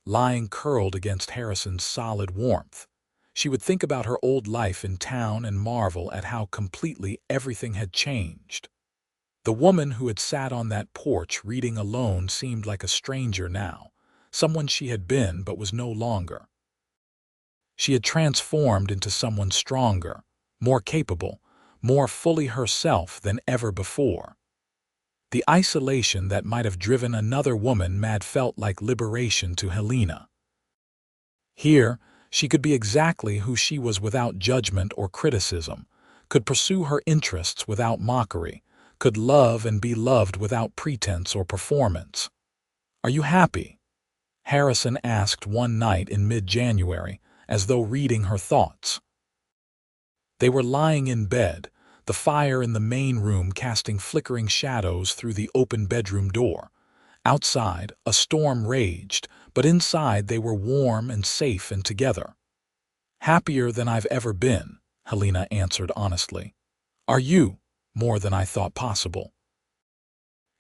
lying curled against Harrison's solid warmth, she would think about her old life in town and marvel at how completely everything had changed. The woman who had sat on that porch reading alone seemed like a stranger now, someone she had been but was no longer. She had transformed into someone stronger, more capable, more fully herself than ever before. The isolation that might have driven another woman mad felt like liberation to Helena. Here, she could be exactly who she was without judgment or criticism, could pursue her interests without mockery, could love and be loved without pretense or performance. "Are you happy?" Harrison asked one night in mid-January, as though reading her thoughts. They were lying in bed, the fire in the main room casting flickering shadows through the open bedroom door. Outside, a storm raged, but inside they were warm and safe and together. "Happier than I've ever been," Helena answered honestly. "Are you?" "More than I thought possible."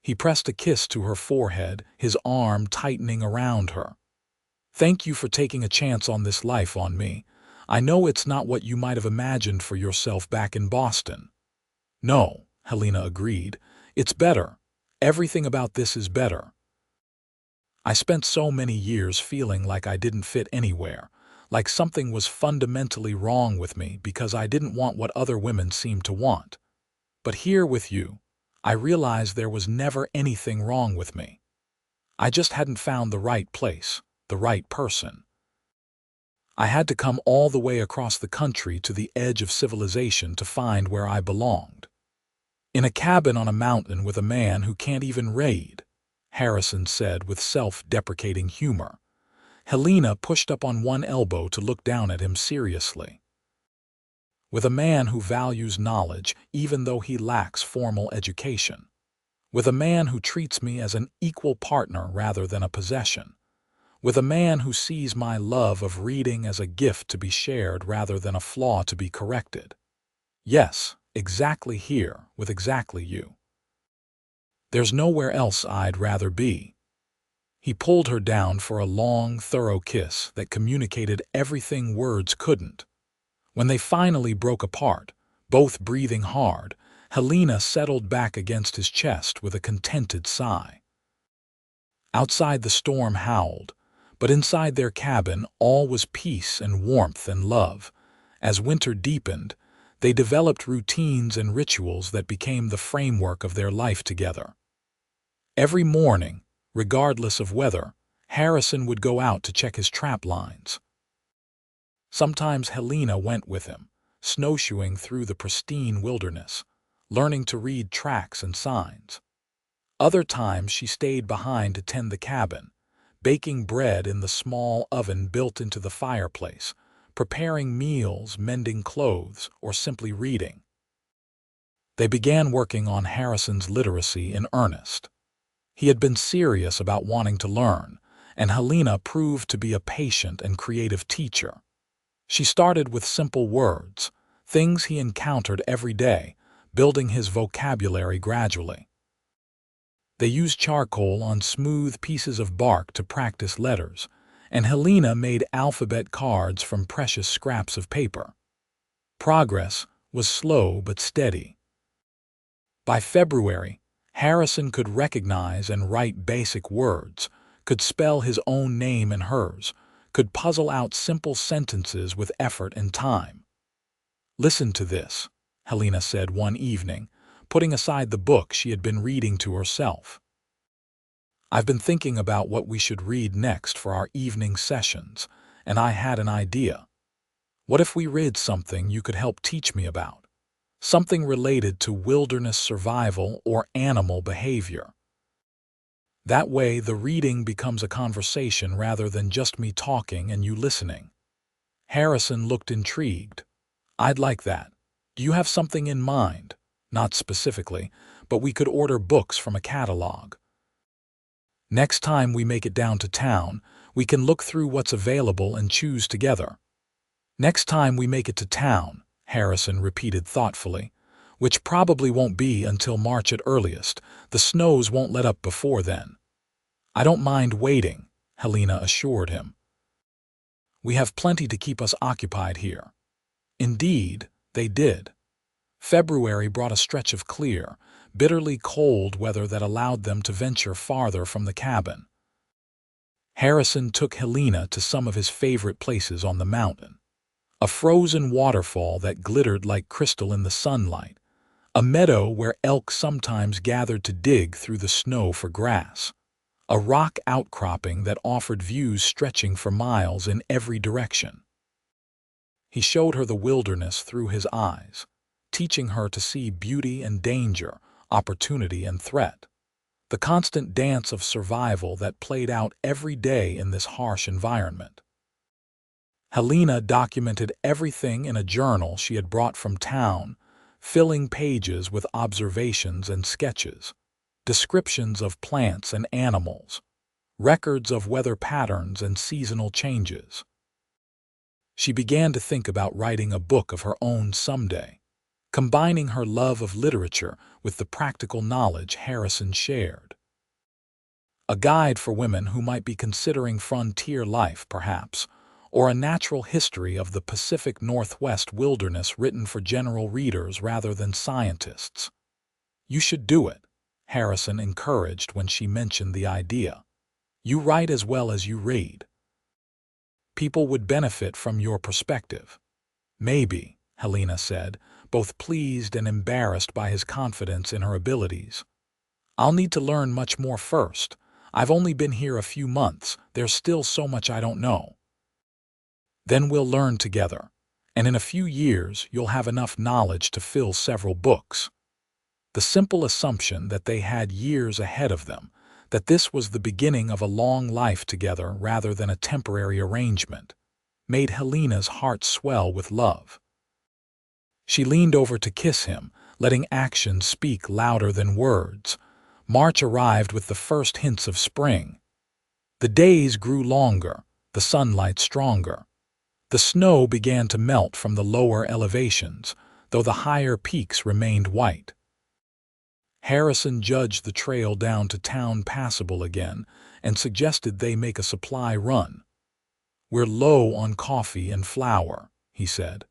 He pressed a kiss to her forehead, his arm tightening around her. "Thank you for taking a chance on this life on me. I know it's not what you might have imagined for yourself back in Boston." "No," Helena agreed. "It's better. Everything about this is better. I spent so many years feeling like I didn't fit anywhere, like something was fundamentally wrong with me because I didn't want what other women seemed to want. But here with you, I realized there was never anything wrong with me. I just hadn't found the right place, the right person. I had to come all the way across the country to the edge of civilization to find where I belonged. In a cabin on a mountain with a man who can't even read," Harrison said with self-deprecating humor. Helena pushed up on one elbow to look down at him seriously. "With a man who values knowledge even though he lacks formal education. With a man who treats me as an equal partner rather than a possession. With a man who sees my love of reading as a gift to be shared rather than a flaw to be corrected. Yes, exactly here, with exactly you. There's nowhere else I'd rather be." He pulled her down for a long, thorough kiss that communicated everything words couldn't. When they finally broke apart, both breathing hard, Helena settled back against his chest with a contented sigh. Outside the storm howled, but inside their cabin all was peace and warmth and love. As winter deepened, they developed routines and rituals that became the framework of their life together. Every morning, regardless of weather, Harrison would go out to check his trap lines. Sometimes Helena went with him, snowshoeing through the pristine wilderness, learning to read tracks and signs. Other times she stayed behind to tend the cabin, baking bread in the small oven built into the fireplace, preparing meals, mending clothes, or simply reading. They began working on Harrison's literacy in earnest. He had been serious about wanting to learn, and Helena proved to be a patient and creative teacher. She started with simple words, things he encountered every day, building his vocabulary gradually. They used charcoal on smooth pieces of bark to practice letters, and Helena made alphabet cards from precious scraps of paper. Progress was slow but steady. By February, Harrison could recognize and write basic words, could spell his own name and hers, could puzzle out simple sentences with effort and time. "Listen to this," Helena said one evening, putting aside the book she had been reading to herself. I've been thinking about what we should read next for our evening sessions, and I had an idea. What if we read something you could help teach me about? Something related to wilderness survival or animal behavior. That way, the reading becomes a conversation rather than just me talking and you listening. Harrison looked intrigued. I'd like that. Do you have something in mind? Not specifically, but we could order books from a catalog. Next time we make it down to town, we can look through what's available and choose together. Next time we make it to town, Harrison repeated thoughtfully, which probably won't be until March at earliest. The snows won't let up before then. I don't mind waiting, Helena assured him. We have plenty to keep us occupied here. Indeed, they did. February brought a stretch of clear, bitterly cold weather that allowed them to venture farther from the cabin. Harrison took Helena to some of his favorite places on the mountain. A frozen waterfall that glittered like crystal in the sunlight, a meadow where elk sometimes gathered to dig through the snow for grass, a rock outcropping that offered views stretching for miles in every direction. He showed her the wilderness through his eyes, teaching her to see beauty and danger, opportunity and threat, the constant dance of survival that played out every day in this harsh environment. Helena documented everything in a journal she had brought from town, filling pages with observations and sketches, descriptions of plants and animals, records of weather patterns and seasonal changes. She began to think about writing a book of her own someday, combining her love of literature with the practical knowledge Harrison shared. A guide for women who might be considering frontier life, perhaps, or a natural history of the Pacific Northwest wilderness written for general readers rather than scientists. You should do it, Harrison encouraged when she mentioned the idea. You write as well as you read. People would benefit from your perspective. Maybe, Helena said, both pleased and embarrassed by his confidence in her abilities. I'll need to learn much more first. I've only been here a few months. There's still so much I don't know. Then we'll learn together, and in a few years you'll have enough knowledge to fill several books. The simple assumption that they had years ahead of them, that this was the beginning of a long life together rather than a temporary arrangement, made Helena's heart swell with love. She leaned over to kiss him, letting actions speak louder than words. March arrived with the first hints of spring. The days grew longer, the sunlight stronger. The snow began to melt from the lower elevations, though the higher peaks remained white. Harrison judged the trail down to town passable again and suggested they make a supply run. We're low on coffee and flour, he said.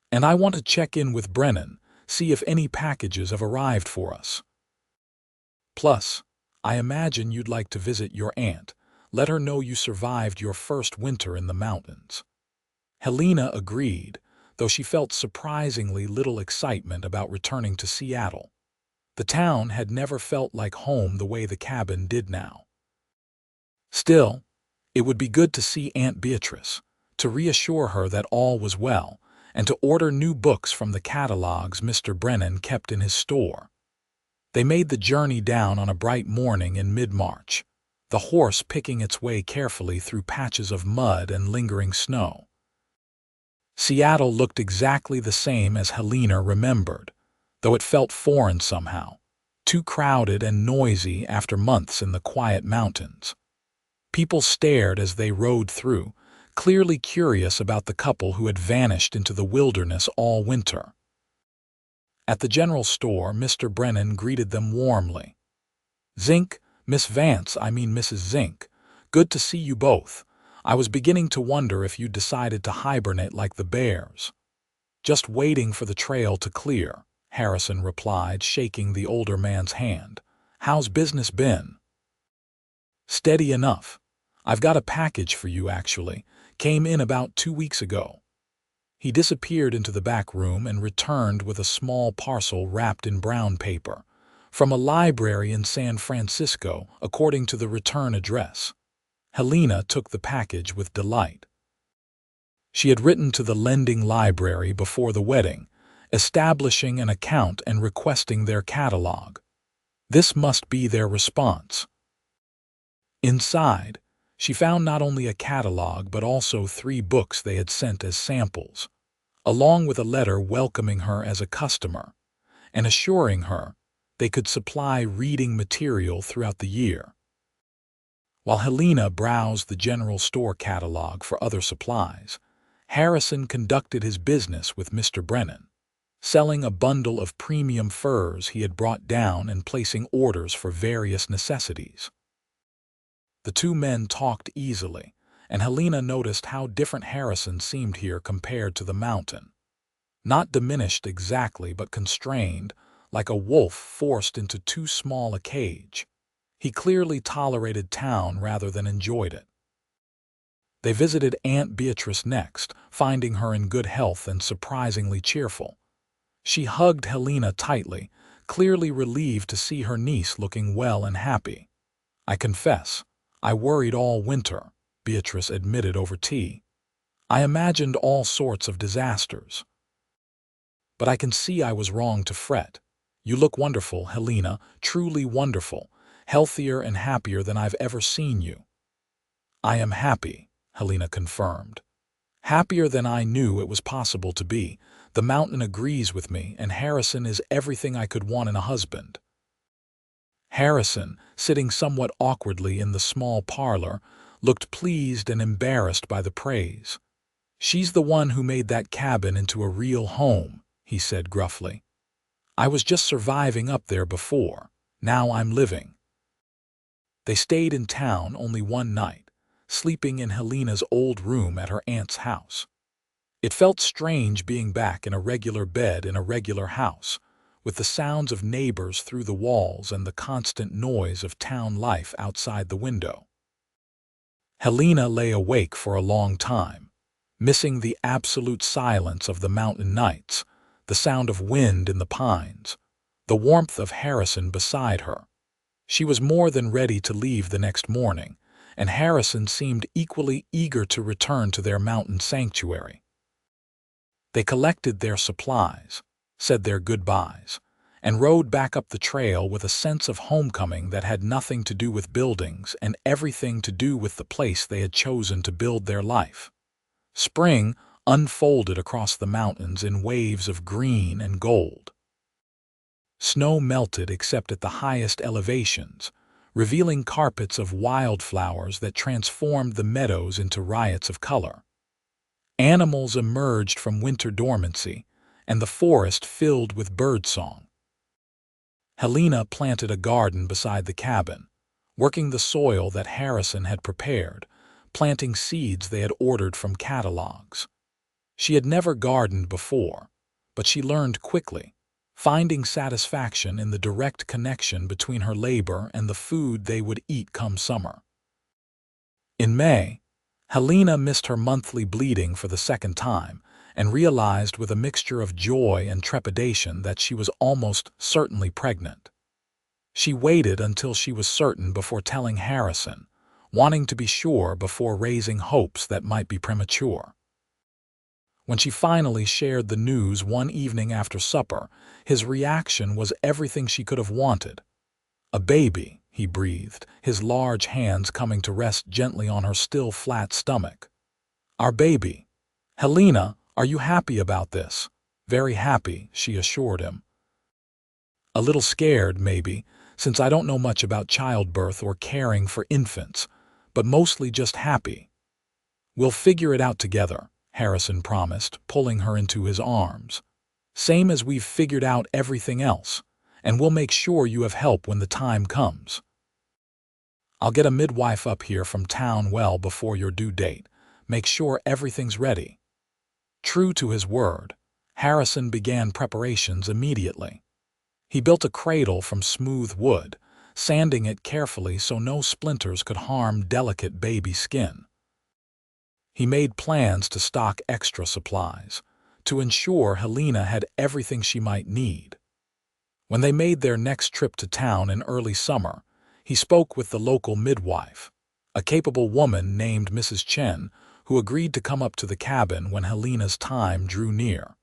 And I want to check in with Brennan, see if any packages have arrived for us. Plus, I imagine you'd like to visit your aunt. Let her know you survived your first winter in the mountains. Helena agreed, though she felt surprisingly little excitement about returning to Seattle. The town had never felt like home the way the cabin did now. Still, it would be good to see Aunt Beatrice, to reassure her that all was well, and to order new books from the catalogs Mr. Brennan kept in his store. They made the journey down on a bright morning in mid-March, the horse picking its way carefully through patches of mud and lingering snow. Seattle looked exactly the same as Helena remembered, though it felt foreign somehow, too crowded and noisy after months in the quiet mountains. People stared as they rode through, clearly curious about the couple who had vanished into the wilderness all winter. At the general store, Mr. Brennan greeted them warmly. Zinc, Mrs. Zinc, good to see you both. I was beginning to wonder if you'd decided to hibernate like the bears. Just waiting for the trail to clear, Harrison replied, shaking the older man's hand. How's business been? Steady enough. I've got a package for you, actually. Came in about 2 weeks ago. He disappeared into the back room and returned with a small parcel wrapped in brown paper, From a library in San Francisco, according to the return address. Helena took the package with delight. She had written to the lending library before the wedding, establishing an account and requesting their catalog. This must be their response. Inside, she found not only a catalog but also 3 books they had sent as samples, along with a letter welcoming her as a customer and assuring her they could supply reading material throughout the year. While Helena browsed the general store catalog for other supplies, Harrison conducted his business with Mr. Brennan, selling a bundle of premium furs he had brought down and placing orders for various necessities. The 2 men talked easily, and Helena noticed how different Harrison seemed here compared to the mountain. Not diminished exactly, but constrained, like a wolf forced into too small a cage. He clearly tolerated town rather than enjoyed it. They visited Aunt Beatrice next, finding her in good health and surprisingly cheerful. She hugged Helena tightly, clearly relieved to see her niece looking well and happy. "I confess, I worried all winter," Beatrice admitted over tea. "I imagined all sorts of disasters. But I can see I was wrong to fret. You look wonderful, Helena, truly wonderful, healthier and happier than I've ever seen you." "I am happy," Helena confirmed. "Happier than I knew it was possible to be. The mountain agrees with me, and Harrison is everything I could want in a husband." Harrison, sitting somewhat awkwardly in the small parlor, looked pleased and embarrassed by the praise. "She's the one who made that cabin into a real home," he said gruffly. "I was just surviving up there before. Now I'm living." They stayed in town only one night, sleeping in Helena's old room at her aunt's house. It felt strange being back in a regular bed in a regular house, with the sounds of neighbors through the walls and the constant noise of town life outside the window. Helena lay awake for a long time, missing the absolute silence of the mountain nights, the sound of wind in the pines, the warmth of Harrison beside her. She was more than ready to leave the next morning, and Harrison seemed equally eager to return to their mountain sanctuary. They collected their supplies, said their goodbyes, and rode back up the trail with a sense of homecoming that had nothing to do with buildings and everything to do with the place they had chosen to build their life. Spring unfolded across the mountains in waves of green and gold. Snow melted except at the highest elevations, revealing carpets of wildflowers that transformed the meadows into riots of color. Animals emerged from winter dormancy, and the forest filled with birdsong. Helena planted a garden beside the cabin, working the soil that Harrison had prepared, planting seeds they had ordered from catalogs. She had never gardened before, but she learned quickly, finding satisfaction in the direct connection between her labor and the food they would eat come summer. In May, Helena missed her monthly bleeding for the second time and realized with a mixture of joy and trepidation that she was almost certainly pregnant. She waited until she was certain before telling Harrison, wanting to be sure before raising hopes that might be premature. When she finally shared the news one evening after supper, his reaction was everything she could have wanted. "A baby," he breathed, his large hands coming to rest gently on her still flat stomach. "Our baby. Helena, are you happy about this?" "Very happy," she assured him. "A little scared, maybe, since I don't know much about childbirth or caring for infants, but mostly just happy." "We'll figure it out together," Harrison promised, pulling her into his arms. "Same as we've figured out everything else, and we'll make sure you have help when the time comes. I'll get a midwife up here from town well before your due date. Make sure everything's ready." True to his word, Harrison began preparations immediately. He built a cradle from smooth wood, sanding it carefully so no splinters could harm delicate baby skin. He made plans to stock extra supplies, to ensure Helena had everything she might need. When they made their next trip to town in early summer, he spoke with the local midwife, a capable woman named Mrs. Chen, who agreed to come up to the cabin when Helena's time drew near.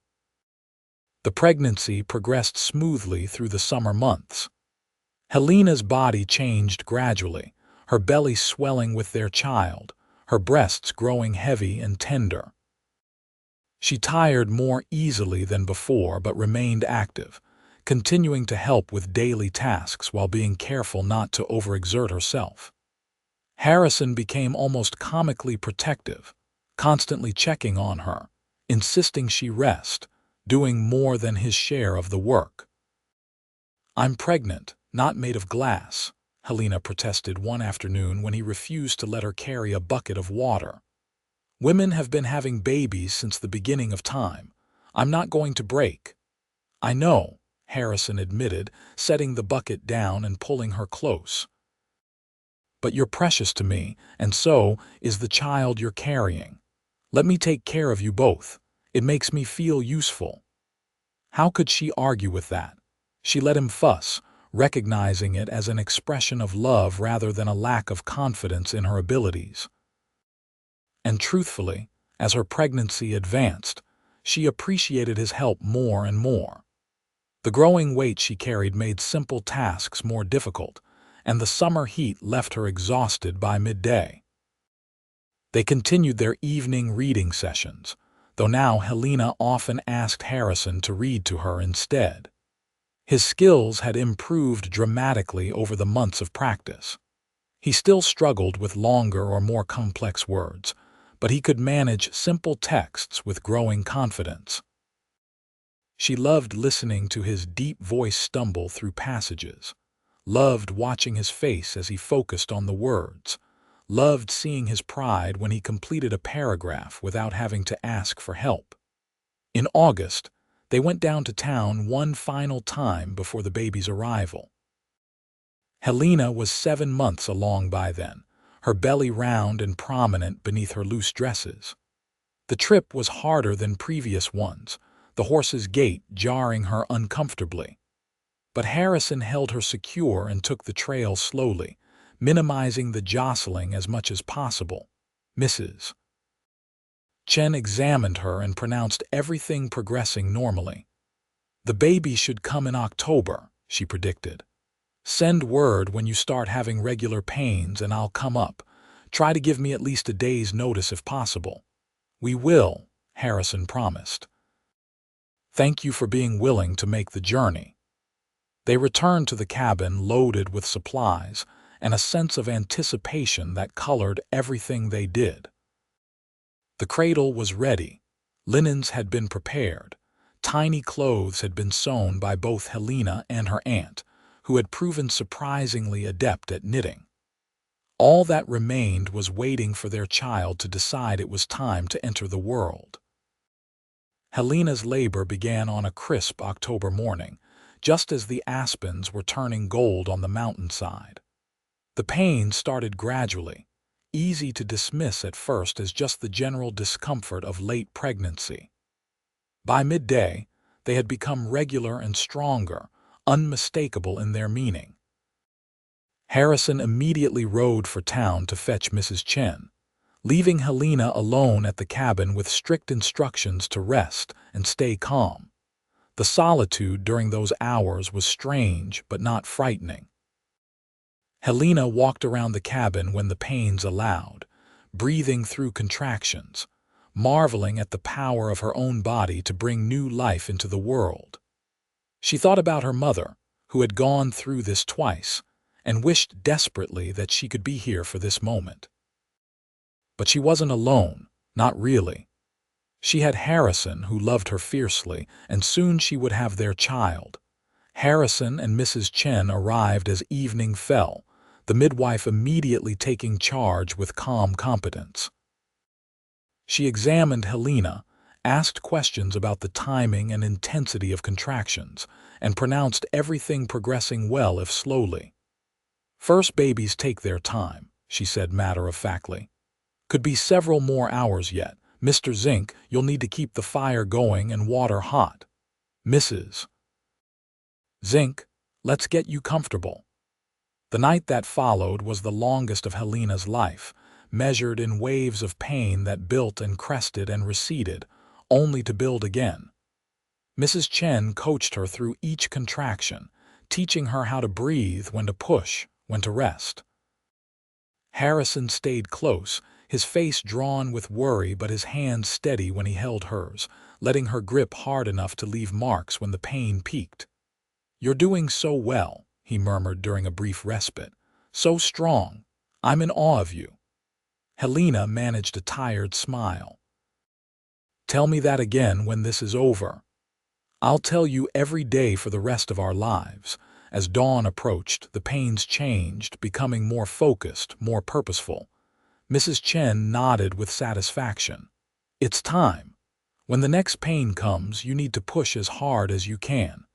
The pregnancy progressed smoothly through the summer months. Helena's body changed gradually, her belly swelling with their child, her breasts growing heavy and tender. She tired more easily than before but remained active, continuing to help with daily tasks while being careful not to overexert herself. Harrison became almost comically protective, constantly checking on her, insisting she rest, doing more than his share of the work. "I'm pregnant, not made of glass," Helena protested one afternoon when he refused to let her carry a bucket of water. "Women have been having babies since the beginning of time. I'm not going to break." "I know," Harrison admitted, setting the bucket down and pulling her close. "But you're precious to me, and so is the child you're carrying. Let me take care of you both. It makes me feel useful." How could she argue with that? She let him fuss, recognizing it as an expression of love rather than a lack of confidence in her abilities. And truthfully, as her pregnancy advanced, she appreciated his help more and more. The growing weight she carried made simple tasks more difficult, and the summer heat left her exhausted by midday. They continued their evening reading sessions, though now Helena often asked Harrison to read to her instead. His skills had improved dramatically over the months of practice. He still struggled with longer or more complex words, but he could manage simple texts with growing confidence. She loved listening to his deep voice stumble through passages, loved watching his face as he focused on the words, loved seeing his pride when he completed a paragraph without having to ask for help. In August, they went down to town one final time before the baby's arrival. Helena was 7 months along by then, her belly round and prominent beneath her loose dresses. The trip was harder than previous ones, the horse's gait jarring her uncomfortably. But Harrison held her secure and took the trail slowly, minimizing the jostling as much as possible. Mrs. Chen examined her and pronounced everything progressing normally. "The baby should come in October," she predicted. "Send word when you start having regular pains and I'll come up. Try to give me at least a day's notice if possible." "We will," Harrison promised. "Thank you for being willing to make the journey." They returned to the cabin loaded with supplies and a sense of anticipation that colored everything they did. The cradle was ready, linens had been prepared, tiny clothes had been sewn by both Helena and her aunt, who had proven surprisingly adept at knitting. All that remained was waiting for their child to decide it was time to enter the world. Helena's labor began on a crisp October morning, just as the aspens were turning gold on the mountainside. The pain started gradually, easy to dismiss at first as just the general discomfort of late pregnancy. By midday, they had become regular and stronger, unmistakable in their meaning. Harrison immediately rode for town to fetch Mrs. Chen, leaving Helena alone at the cabin with strict instructions to rest and stay calm. The solitude during those hours was strange but not frightening. Helena walked around the cabin when the pains allowed, breathing through contractions, marveling at the power of her own body to bring new life into the world. She thought about her mother, who had gone through this twice, and wished desperately that she could be here for this moment. But she wasn't alone, not really. She had Harrison, who loved her fiercely, and soon she would have their child. Harrison and Mrs. Chen arrived as evening fell, the midwife immediately taking charge with calm competence. She examined Helena, asked questions about the timing and intensity of contractions, and pronounced everything progressing well if slowly. "First babies take their time," she said matter-of-factly. "Could be several more hours yet. Mr. Zinc, you'll need to keep the fire going and water hot." Mrs. Zinc, let's get you comfortable." The night that followed was the longest of Helena's life, measured in waves of pain that built and crested and receded, only to build again. Mrs. Chen coached her through each contraction, teaching her how to breathe, when to push, when to rest. Harrison stayed close, his face drawn with worry but his hands steady when he held hers, letting her grip hard enough to leave marks when the pain peaked. "You're doing so well," he murmured during a brief respite. "So strong. I'm in awe of you." Helena managed a tired smile. "Tell me that again when this is over." "I'll tell you every day for the rest of our lives." As dawn approached, the pains changed, becoming more focused, more purposeful. Mrs. Chen nodded with satisfaction. "It's time. When the next pain comes, you need to push as hard as you can."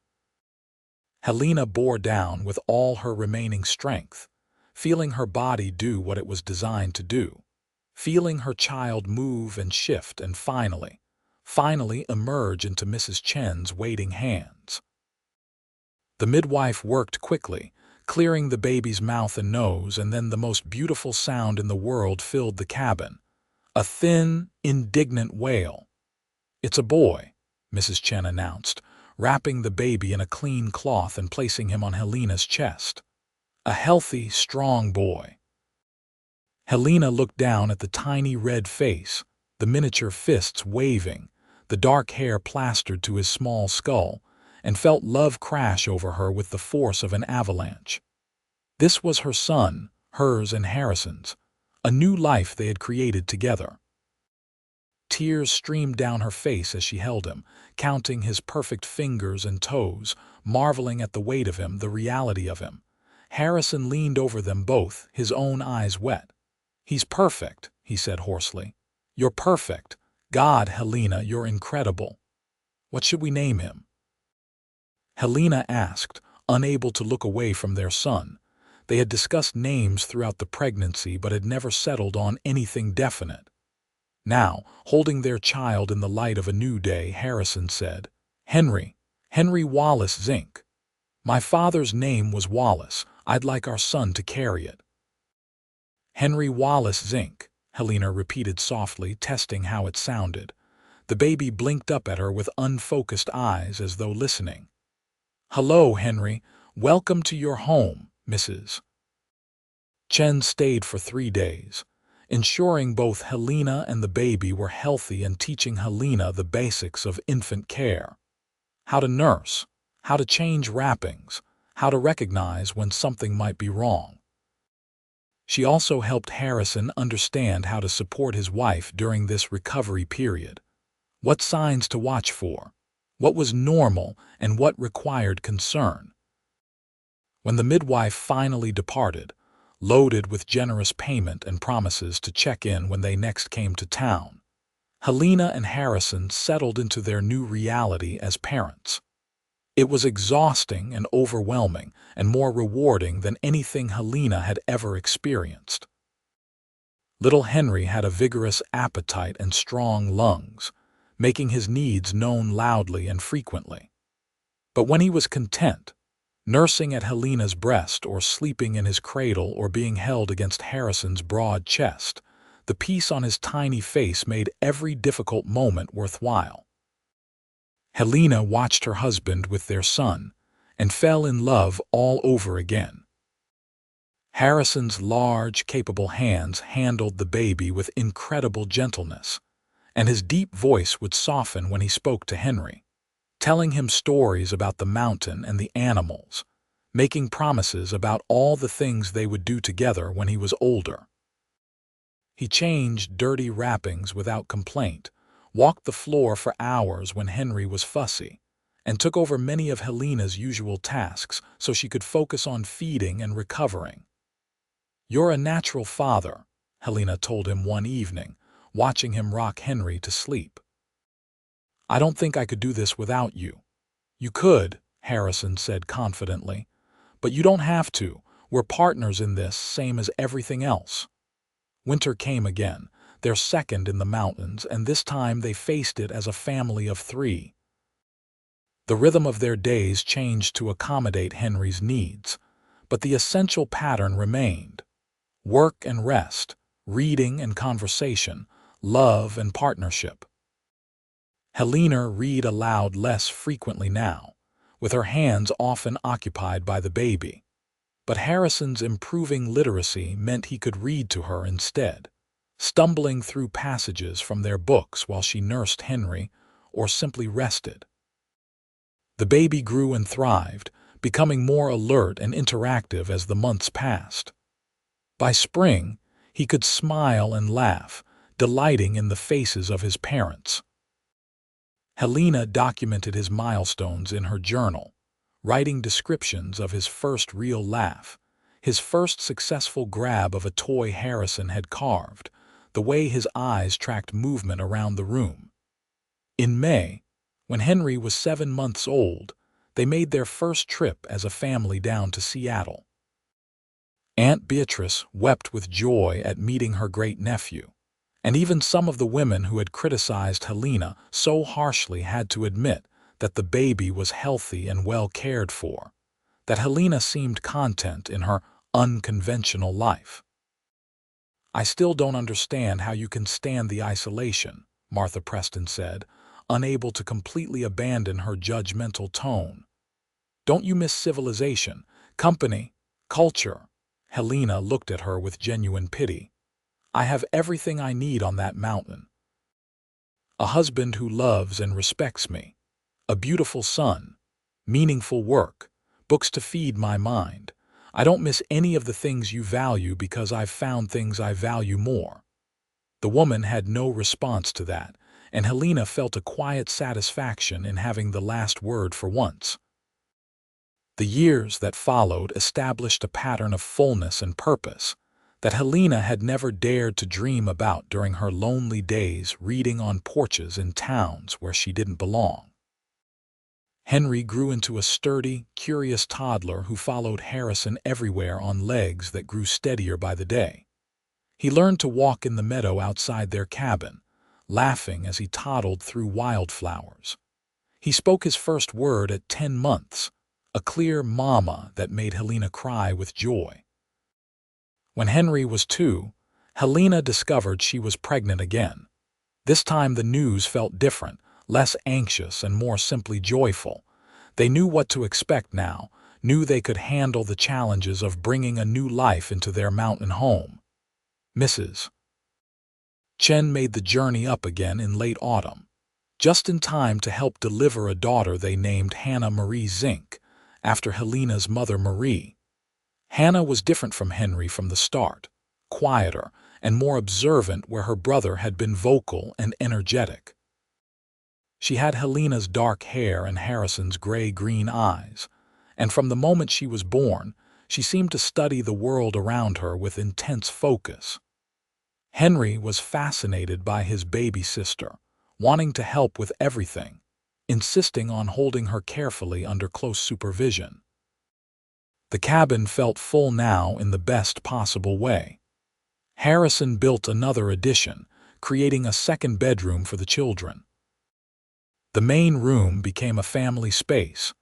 Helena bore down with all her remaining strength, feeling her body do what it was designed to do, feeling her child move and shift and finally emerge into Mrs. Chen's waiting hands. The midwife worked quickly, clearing the baby's mouth and nose, and then the most beautiful sound in the world filled the cabin. A thin, indignant wail. "It's a boy," Mrs. Chen announced, wrapping the baby in a clean cloth and placing him on Helena's chest. "A healthy, strong boy." Helena looked down at the tiny red face, the miniature fists waving, the dark hair plastered to his small skull, and felt love crash over her with the force of an avalanche. This was her son, hers and Harrison's, a new life they had created together. Tears streamed down her face as she held him, counting his perfect fingers and toes, marveling at the weight of him, the reality of him. Harrison leaned over them both, his own eyes wet. "He's perfect," he said hoarsely. "You're perfect. God, Helena, you're incredible. What should we name him?" Helena asked, unable to look away from their son. They had discussed names throughout the pregnancy but had never settled on anything definite. Now, holding their child in the light of a new day, Harrison said, Henry Wallace Zinc. My father's name was Wallace. I'd like our son to carry it." "Henry Wallace Zinc," Helena repeated softly, testing how it sounded. The baby blinked up at her with unfocused eyes as though listening. "Hello, Henry. Welcome to your home, Mrs. Chen stayed for 3 days, ensuring both Helena and the baby were healthy and teaching Helena the basics of infant care. How to nurse, how to change wrappings, how to recognize when something might be wrong. She also helped Harrison understand how to support his wife during this recovery period. What signs to watch for, what was normal and what required concern. When the midwife finally departed, loaded with generous payment and promises to check in when they next came to town, Helena and Harrison settled into their new reality as parents. It was exhausting and overwhelming and more rewarding than anything Helena had ever experienced. Little Henry had a vigorous appetite and strong lungs, making his needs known loudly and frequently. But when he was content, nursing at Helena's breast or sleeping in his cradle or being held against Harrison's broad chest, the peace on his tiny face made every difficult moment worthwhile. Helena watched her husband with their son and fell in love all over again. Harrison's large, capable hands handled the baby with incredible gentleness, and his deep voice would soften when he spoke to Henry, telling him stories about the mountain and the animals, making promises about all the things they would do together when he was older. He changed dirty wrappings without complaint, walked the floor for hours when Henry was fussy, and took over many of Helena's usual tasks so she could focus on feeding and recovering. "You're a natural father," Helena told him one evening, watching him rock Henry to sleep. "I don't think I could do this without you." "You could," Harrison said confidently, "but you don't have to. We're partners in this, same as everything else." Winter came again, their second in the mountains, and this time they faced it as a family of 3. The rhythm of their days changed to accommodate Henry's needs, but the essential pattern remained: work and rest, reading and conversation, love and partnership. Helena read aloud less frequently now, with her hands often occupied by the baby. But Harrison's improving literacy meant he could read to her instead, stumbling through passages from their books while she nursed Henry or simply rested. The baby grew and thrived, becoming more alert and interactive as the months passed. By spring, he could smile and laugh, delighting in the faces of his parents. Helena documented his milestones in her journal, writing descriptions of his first real laugh, his first successful grab of a toy Harrison had carved, the way his eyes tracked movement around the room. In May, when Henry was 7 months old, they made their first trip as a family down to Seattle. Aunt Beatrice wept with joy at meeting her great-nephew, and even some of the women who had criticized Helena so harshly had to admit that the baby was healthy and well cared for, that Helena seemed content in her unconventional life. "I still don't understand how you can stand the isolation," Martha Preston said, unable to completely abandon her judgmental tone. "Don't you miss civilization, company, culture?" Helena looked at her with genuine pity. "I have everything I need on that mountain. A husband who loves and respects me, a beautiful son, meaningful work, books to feed my mind. I don't miss any of the things you value because I've found things I value more." The woman had no response to that, and Helena felt a quiet satisfaction in having the last word for once. The years that followed established a pattern of fullness and purpose that Helena had never dared to dream about during her lonely days reading on porches in towns where she didn't belong. Henry grew into a sturdy, curious toddler who followed Harrison everywhere on legs that grew steadier by the day. He learned to walk in the meadow outside their cabin, laughing as he toddled through wildflowers. He spoke his first word at 10 months, a clear mama that made Helena cry with joy. When Henry was 2, Helena discovered she was pregnant again. This time the news felt different, less anxious and more simply joyful. They knew what to expect now, knew they could handle the challenges of bringing a new life into their mountain home. Mrs. Chen made the journey up again in late autumn, just in time to help deliver a daughter they named Hannah Marie Zinc, after Helena's mother Marie. Hannah was different from Henry from the start, quieter and more observant where her brother had been vocal and energetic. She had Helena's dark hair and Harrison's gray-green eyes, and from the moment she was born, she seemed to study the world around her with intense focus. Henry was fascinated by his baby sister, wanting to help with everything, insisting on holding her carefully under close supervision. The cabin felt full now in the best possible way. Harrison built another addition, creating a second bedroom for the children. The main room became a family space,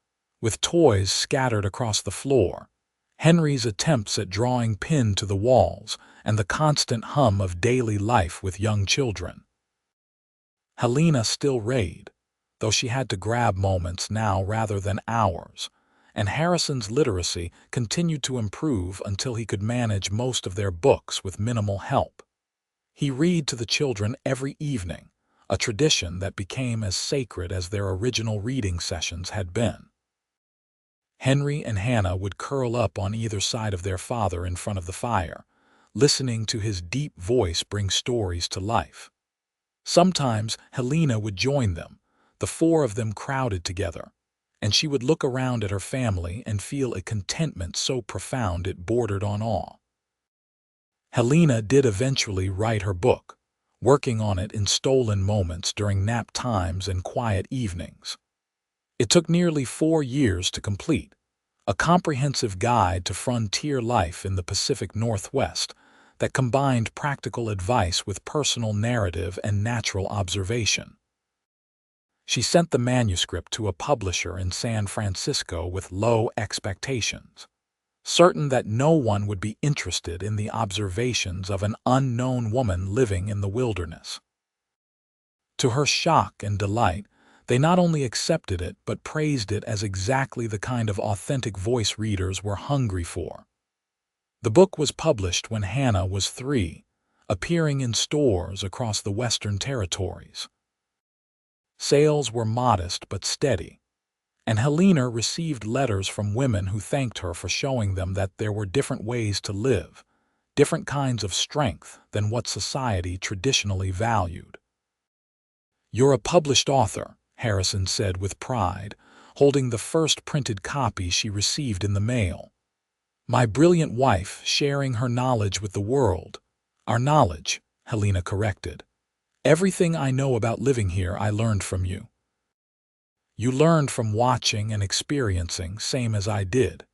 with toys scattered across the floor, Henry's attempts at drawing pinned to the walls, and the constant hum of daily life with young children. Helena still read, though she had to grab moments now rather than hours, and Harrison's literacy continued to improve until he could manage most of their books with minimal help. He read to the children every evening, a tradition that became as sacred as their original reading sessions had been. Henry and Hannah would curl up on either side of their father in front of the fire, listening to his deep voice bring stories to life. Sometimes Helena would join them, the 4 of them crowded together, and she would look around at her family and feel a contentment so profound it bordered on awe. Helena did eventually write her book, working on it in stolen moments during nap times and quiet evenings. It took nearly 4 years to complete, a comprehensive guide to frontier life in the Pacific Northwest that combined practical advice with personal narrative and natural observation. She sent the manuscript to a publisher in San Francisco with low expectations, certain that no one would be interested in the observations of an unknown woman living in the wilderness. To her shock and delight, they not only accepted it but praised it as exactly the kind of authentic voice readers were hungry for. The book was published when Hannah was 3, appearing in stores across the Western Territories. Sales were modest but steady, and Helena received letters from women who thanked her for showing them that there were different ways to live, different kinds of strength than what society traditionally valued. "You're a published author," Harrison said with pride, holding the first printed copy she received in the mail. "My brilliant wife sharing her knowledge with the world." "Our knowledge," Helena corrected. "Everything I know about living here I learned from you." "You learned from watching and experiencing, same as I did."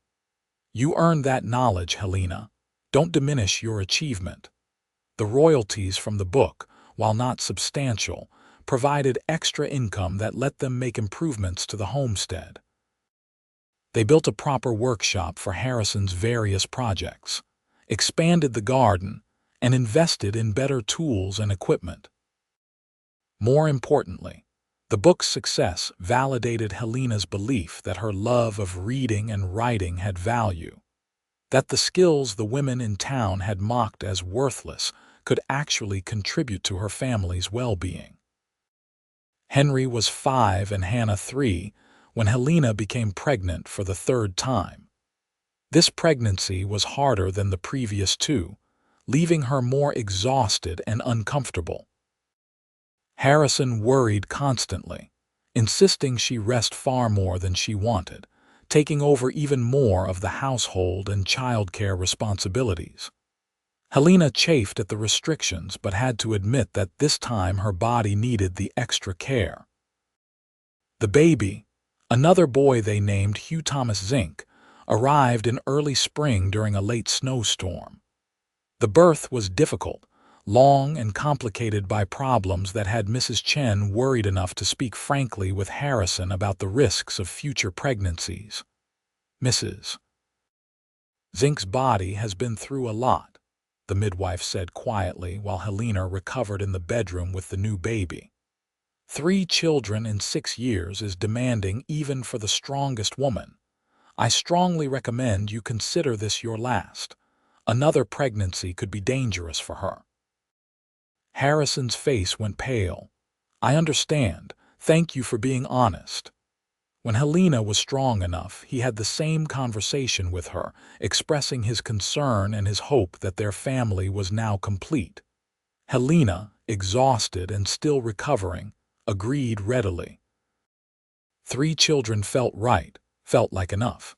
"You earned that knowledge, Helena. Don't diminish your achievement." The royalties from the book, while not substantial, provided extra income that let them make improvements to the homestead. They built a proper workshop for Harrison's various projects, expanded the garden, and invested in better tools and equipment. More importantly, the book's success validated Helena's belief that her love of reading and writing had value, that the skills the women in town had mocked as worthless could actually contribute to her family's well-being. Henry was 5 and Hannah 3 when Helena became pregnant for the 3rd time. This pregnancy was harder than the previous 2, leaving her more exhausted and uncomfortable. Harrison worried constantly, insisting she rest far more than she wanted, taking over even more of the household and childcare responsibilities. Helena chafed at the restrictions but had to admit that this time her body needed the extra care. The baby, another boy they named Hugh Thomas Zinc, arrived in early spring during a late snowstorm. The birth was difficult, long and complicated by problems that had Mrs. Chen worried enough to speak frankly with Harrison about the risks of future pregnancies. "Mrs. Zinc's body has been through a lot," the midwife said quietly while Helena recovered in the bedroom with the new baby. 3 children in 6 years is demanding even for the strongest woman. I strongly recommend you consider this your last. Another pregnancy could be dangerous for her." Harrison's face went pale. "I understand. Thank you for being honest." When Helena was strong enough, he had the same conversation with her, expressing his concern and his hope that their family was now complete. Helena, exhausted and still recovering, agreed readily. 3 children felt right, felt like enough.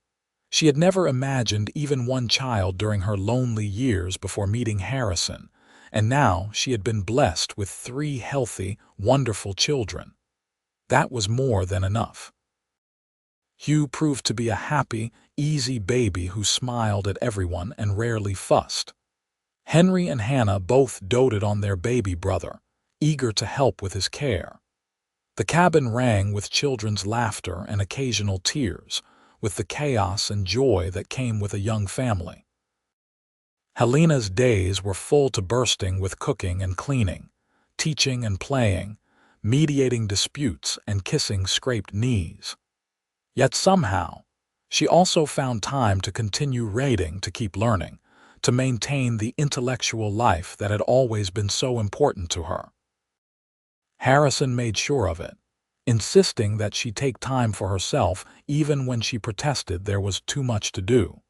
She had never imagined even one child during her lonely years before meeting Harrison, and now she had been blessed with 3 healthy, wonderful children. That was more than enough. Hugh proved to be a happy, easy baby who smiled at everyone and rarely fussed. Henry and Hannah both doted on their baby brother, eager to help with his care. The cabin rang with children's laughter and occasional tears, with the chaos and joy that came with a young family. Helena's days were full to bursting with cooking and cleaning, teaching and playing, mediating disputes and kissing scraped knees. Yet somehow, she also found time to continue reading, to keep learning, to maintain the intellectual life that had always been so important to her. Harrison made sure of it, insisting that she take time for herself even when she protested there was too much to do.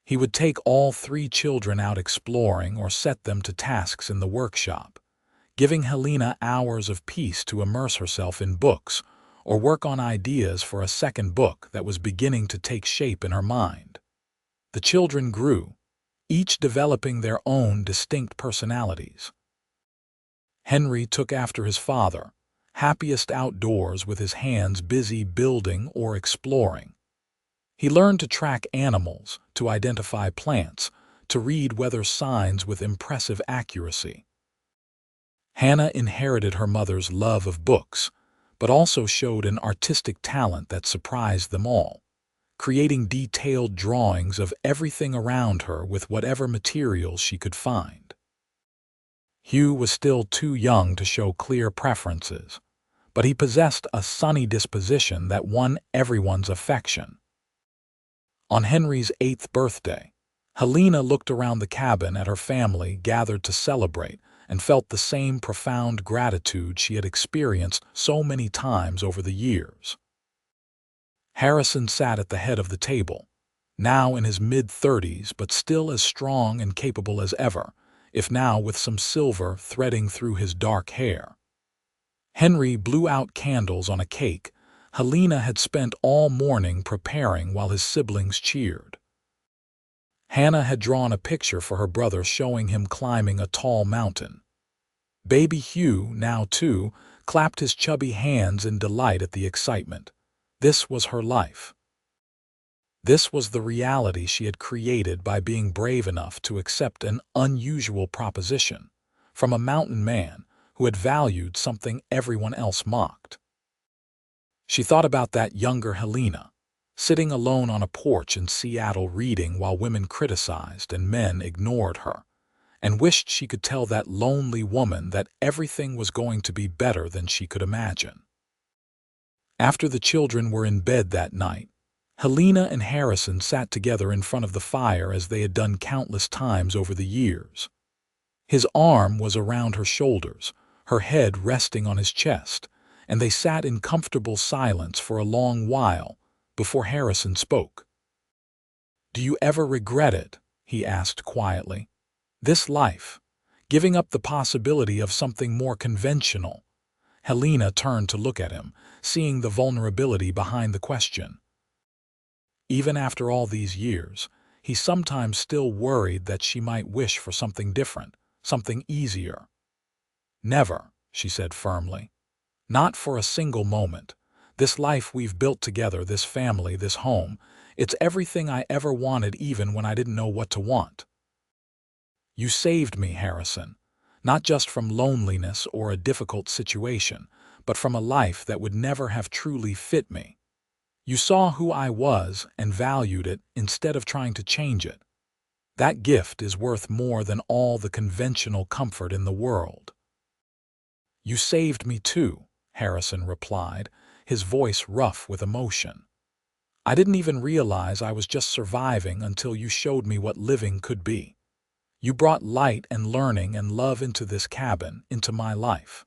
He would take all 3 children out exploring or set them to tasks in the workshop, giving Helena hours of peace to immerse herself in books or work on ideas for a second book that was beginning to take shape in her mind. The children grew, each developing their own distinct personalities. Henry took after his father, happiest outdoors with his hands busy building or exploring. He learned to track animals, to identify plants, to read weather signs with impressive accuracy. Hannah inherited her mother's love of books, but also showed an artistic talent that surprised them all, creating detailed drawings of everything around her with whatever materials she could find. Hugh was still too young to show clear preferences, but he possessed a sunny disposition that won everyone's affection. On Henry's 8th birthday, Helena looked around the cabin at her family gathered to celebrate and felt the same profound gratitude she had experienced so many times over the years. Harrison sat at the head of the table, now in his mid-30s but still as strong and capable as ever, if now with some silver threading through his dark hair. Henry blew out candles on a cake Helena had spent all morning preparing while his siblings cheered. Hannah had drawn a picture for her brother showing him climbing a tall mountain. Baby Hugh, now 2, clapped his chubby hands in delight at the excitement. This was her life. This was the reality she had created by being brave enough to accept an unusual proposition from a mountain man who had valued something everyone else mocked. She thought about that younger Helena, sitting alone on a porch in Seattle reading while women criticized and men ignored her, and wished she could tell that lonely woman that everything was going to be better than she could imagine. After the children were in bed that night, Helena and Harrison sat together in front of the fire as they had done countless times over the years. His arm was around her shoulders, her head resting on his chest, and they sat in comfortable silence for a long while before Harrison spoke. "Do you ever regret it?" he asked quietly. "This life, giving up the possibility of something more conventional?" Helena turned to look at him, seeing the vulnerability behind the question. Even after all these years, he sometimes still worried that she might wish for something different, something easier. "Never," she said firmly. "Not for a single moment. This life we've built together, this family, this home, it's everything I ever wanted even when I didn't know what to want. You saved me, Harrison, not just from loneliness or a difficult situation, but from a life that would never have truly fit me. You saw who I was and valued it instead of trying to change it. That gift is worth more than all the conventional comfort in the world." "You saved me too," Harrison replied, his voice rough with emotion. "I didn't even realize I was just surviving until you showed me what living could be. You brought light and learning and love into this cabin, into my life.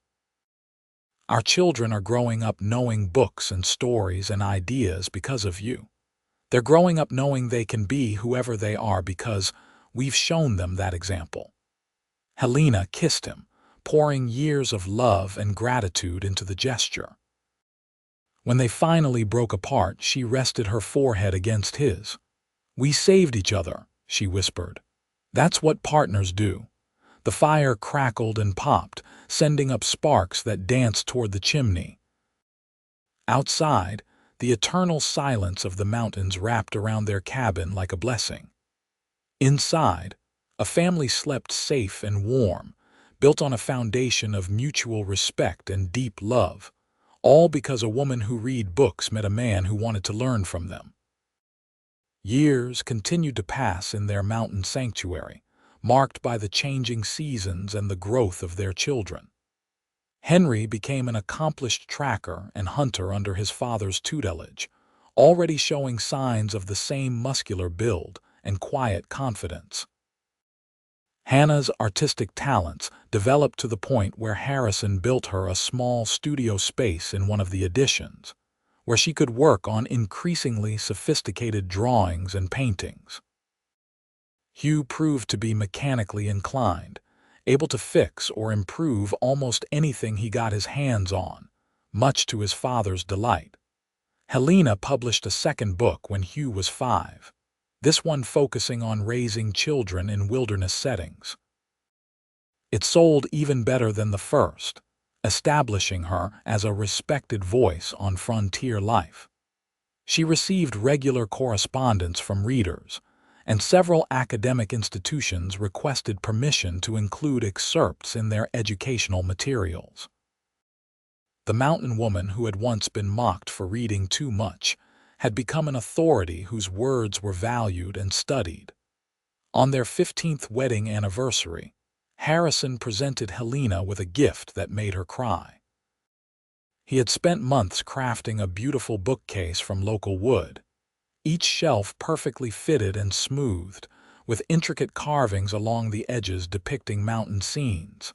Our children are growing up knowing books and stories and ideas because of you. They're growing up knowing they can be whoever they are because we've shown them that example." Helena kissed him, pouring years of love and gratitude into the gesture. When they finally broke apart, she rested her forehead against his. "We saved each other," she whispered. "That's what partners do." The fire crackled and popped, sending up sparks that danced toward the chimney. Outside, the eternal silence of the mountains wrapped around their cabin like a blessing. Inside, a family slept safe and warm, built on a foundation of mutual respect and deep love, all because a woman who read books met a man who wanted to learn from them. Years continued to pass in their mountain sanctuary, marked by the changing seasons and the growth of their children. Henry became an accomplished tracker and hunter under his father's tutelage, already showing signs of the same muscular build and quiet confidence. Hannah's artistic talents developed to the point where Harrison built her a small studio space in one of the additions, where she could work on increasingly sophisticated drawings and paintings. Hugh proved to be mechanically inclined, able to fix or improve almost anything he got his hands on, much to his father's delight. Helena published a second book when Hugh was 5, this one focusing on raising children in wilderness settings. It sold even better than the first, establishing her as a respected voice on frontier life. She received regular correspondence from readers, and several academic institutions requested permission to include excerpts in their educational materials. The mountain woman who had once been mocked for reading too much had become an authority whose words were valued and studied. On their 15th wedding anniversary, Harrison presented Helena with a gift that made her cry. He had spent months crafting a beautiful bookcase from local wood, each shelf perfectly fitted and smoothed, with intricate carvings along the edges depicting mountain scenes.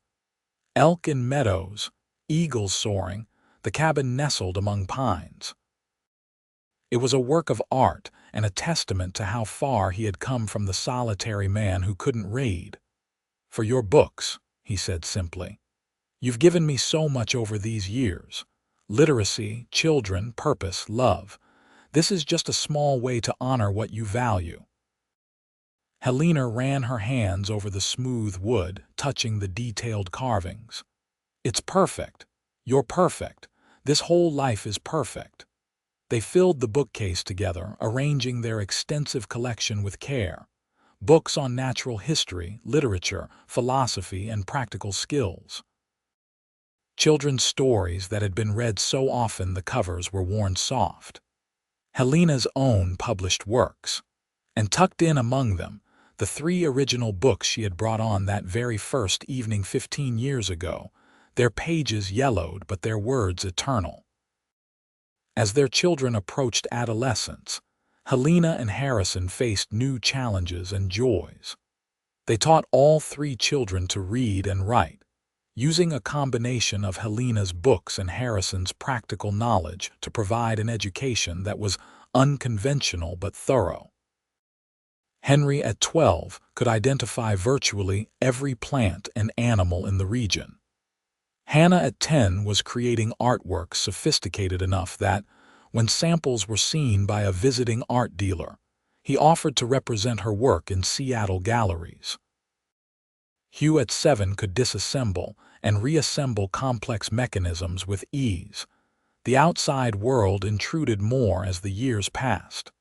Elk in meadows, eagles soaring, the cabin nestled among pines. It was a work of art and a testament to how far he had come from the solitary man who couldn't read. "For your books," he said simply. "You've given me so much over these years. Literacy, children, purpose, love. This is just a small way to honor what you value." Helena ran her hands over the smooth wood, touching the detailed carvings. "It's perfect. You're perfect. This whole life is perfect." They filled the bookcase together, arranging their extensive collection with care. Books on natural history, literature, philosophy, and practical skills. Children's stories that had been read so often the covers were worn soft. Helena's own published works. And tucked in among them, the 3 original books she had brought on that very first evening 15 years ago, their pages yellowed but their words eternal. As their children approached adolescence, Helena and Harrison faced new challenges and joys. They taught all 3 children to read and write, using a combination of Helena's books and Harrison's practical knowledge to provide an education that was unconventional but thorough. Henry, at 12, could identify virtually every plant and animal in the region. Hannah, at 10, was creating artwork sophisticated enough that, when samples were seen by a visiting art dealer, he offered to represent her work in Seattle galleries. Hugh, at 7, could disassemble and reassemble complex mechanisms with ease. The outside world intruded more as the years passed.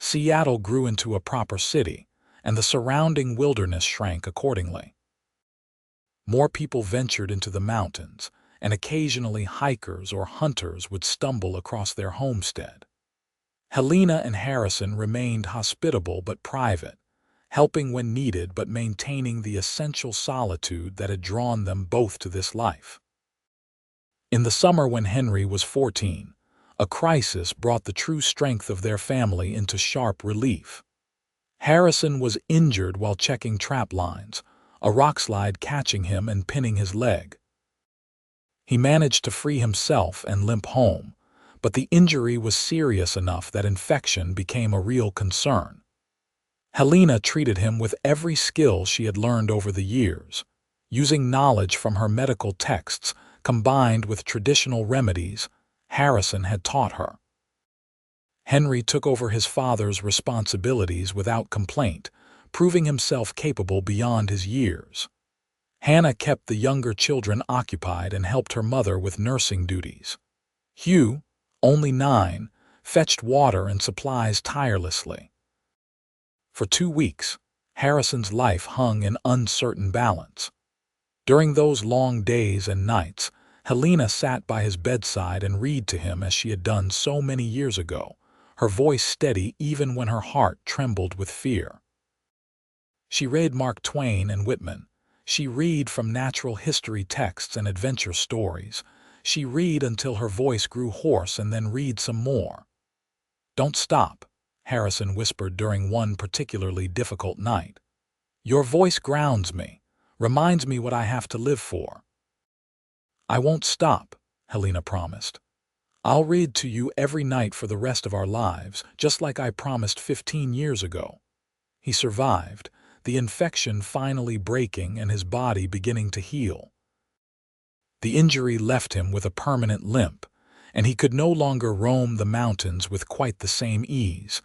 Seattle grew into a proper city, and the surrounding wilderness shrank accordingly. More people ventured into the mountains, and occasionally hikers or hunters would stumble across their homestead. Helena and Harrison remained hospitable but private, helping when needed but maintaining the essential solitude that had drawn them both to this life. In the summer when Henry was 14, a crisis brought the true strength of their family into sharp relief. Harrison was injured while checking trap lines, a rockslide catching him and pinning his leg. He managed to free himself and limp home, but the injury was serious enough that infection became a real concern. Helena treated him with every skill she had learned over the years, using knowledge from her medical texts combined with traditional remedies Harrison had taught her. Henry took over his father's responsibilities without complaint, proving himself capable beyond his years. Hannah kept the younger children occupied and helped her mother with nursing duties. Hugh, only 9, fetched water and supplies tirelessly. For 2 weeks, Harrison's life hung in uncertain balance. During those long days and nights, Helena sat by his bedside and read to him as she had done so many years ago, her voice steady even when her heart trembled with fear. She read Mark Twain and Whitman. She read from natural history texts and adventure stories. She read until her voice grew hoarse and then read some more. "Don't stop," Harrison whispered during one particularly difficult night. "Your voice grounds me, reminds me what I have to live for." "I won't stop," Helena promised. "I'll read to you every night for the rest of our lives, just like I promised 15 years ago." He survived, the infection finally breaking and his body beginning to heal. The injury left him with a permanent limp, and he could no longer roam the mountains with quite the same ease,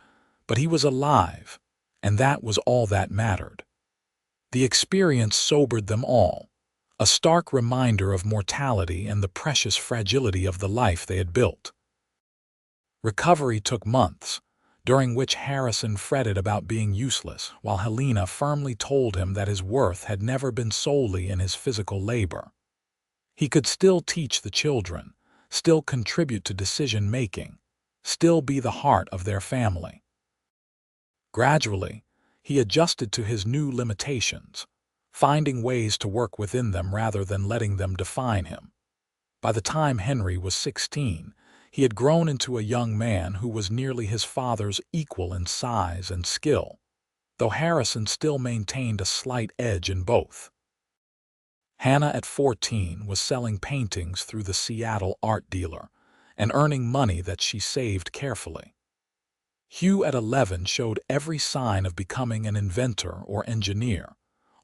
but he was alive, and that was all that mattered. The experience sobered them all, a stark reminder of mortality and the precious fragility of the life they had built. Recovery took months, during which Harrison fretted about being useless, while Helena firmly told him that his worth had never been solely in his physical labor. He could still teach the children, still contribute to decision-making, still be the heart of their family. Gradually, he adjusted to his new limitations, finding ways to work within them rather than letting them define him. By the time Henry was 16, he had grown into a young man who was nearly his father's equal in size and skill, though Harrison still maintained a slight edge in both. Hannah at 14 was selling paintings through the Seattle art dealer and earning money that she saved carefully. Hugh at 11 showed every sign of becoming an inventor or engineer,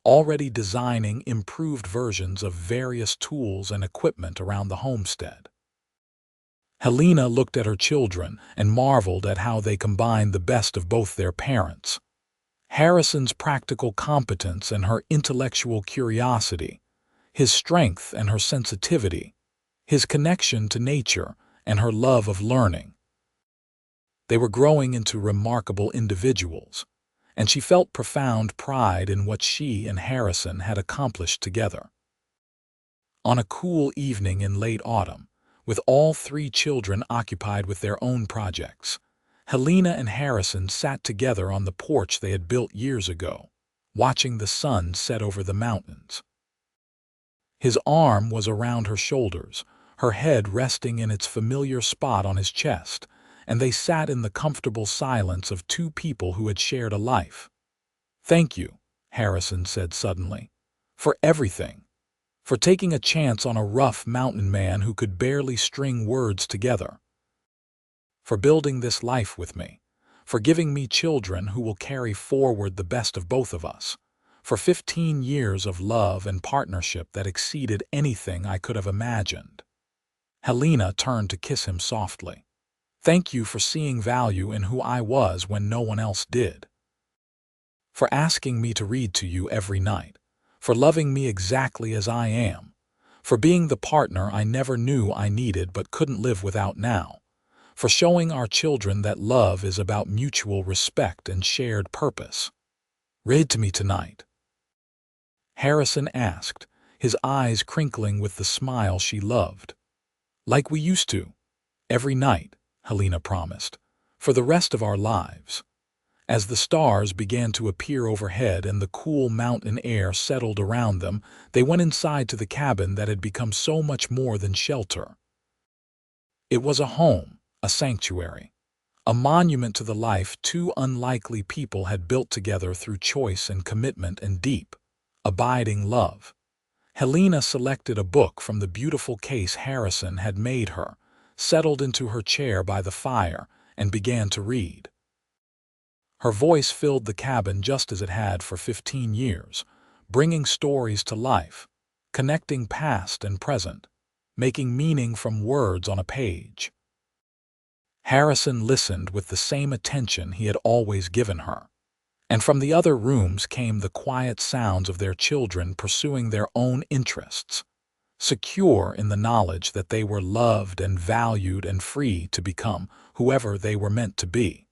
already designing improved versions of various tools and equipment around the homestead. Helena looked at her children and marveled at how they combined the best of both their parents. Harrison's practical competence and her intellectual curiosity, his strength and her sensitivity, his connection to nature and her love of learning. They were growing into remarkable individuals, and she felt profound pride in what she and Harrison had accomplished together. On a cool evening in late autumn, with all three children occupied with their own projects, Helena and Harrison sat together on the porch they had built years ago, watching the sun set over the mountains. His arm was around her shoulders, her head resting in its familiar spot on his chest, and they sat in the comfortable silence of two people who had shared a life. "Thank you," Harrison said suddenly, "for everything. For taking a chance on a rough mountain man who could barely string words together. For building this life with me. For giving me children who will carry forward the best of both of us. For 15 years of love and partnership that exceeded anything I could have imagined." Helena turned to kiss him softly. "Thank you for seeing value in who I was when no one else did. For asking me to read to you every night. For loving me exactly as I am. For being the partner I never knew I needed but couldn't live without now. For showing our children that love is about mutual respect and shared purpose. Read to me tonight." Harrison asked, his eyes crinkling with the smile she loved. "Like we used to. Every night," Helena promised. "For the rest of our lives." As the stars began to appear overhead and the cool mountain air settled around them, they went inside to the cabin that had become so much more than shelter. It was a home, a sanctuary, a monument to the life two unlikely people had built together through choice and commitment and deep, abiding love. Helena selected a book from the beautiful case Harrison had made her, settled into her chair by the fire, and began to read. Her voice filled the cabin just as it had for 15 years, bringing stories to life, connecting past and present, making meaning from words on a page. Harrison listened with the same attention he had always given her, and from the other rooms came the quiet sounds of their children pursuing their own interests, secure in the knowledge that they were loved and valued and free to become whoever they were meant to be.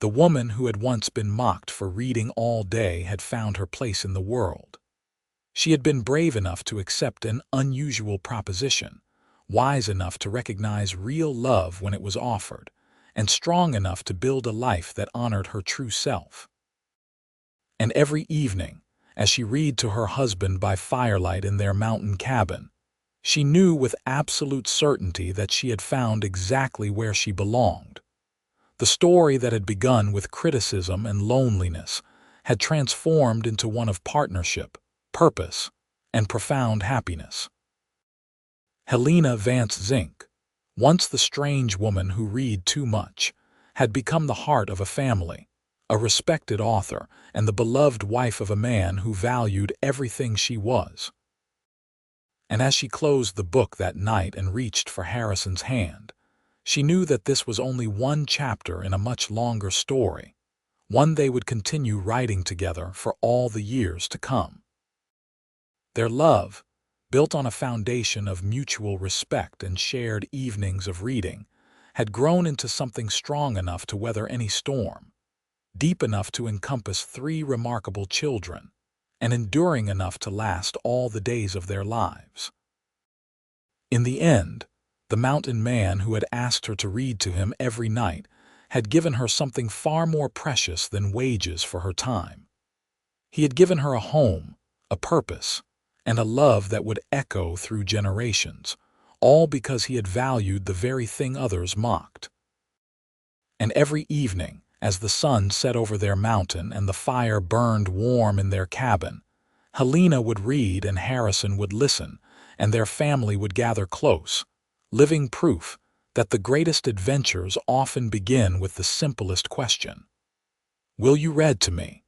The woman who had once been mocked for reading all day had found her place in the world. She had been brave enough to accept an unusual proposition, wise enough to recognize real love when it was offered, and strong enough to build a life that honored her true self. And every evening, as she read to her husband by firelight in their mountain cabin, she knew with absolute certainty that she had found exactly where she belonged. The story that had begun with criticism and loneliness had transformed into one of partnership, purpose, and profound happiness. Helena Vance Zinc, once the strange woman who read too much, had become the heart of a family, a respected author, and the beloved wife of a man who valued everything she was. And as she closed the book that night and reached for Harrison's hand, she knew that this was only one chapter in a much longer story, one they would continue writing together for all the years to come. Their love, built on a foundation of mutual respect and shared evenings of reading, had grown into something strong enough to weather any storm, deep enough to encompass 3 remarkable children, and enduring enough to last all the days of their lives. In the end, The mountain man who had asked her to read to him every night had given her something far more precious than wages for her time. He had given her a home, a purpose, and a love that would echo through generations, all because he had valued the very thing others mocked. And every evening, as the sun set over their mountain and the fire burned warm in their cabin, Helena would read and Harrison would listen, and their family would gather close, living proof that the greatest adventures often begin with the simplest question: "Will you read to me?"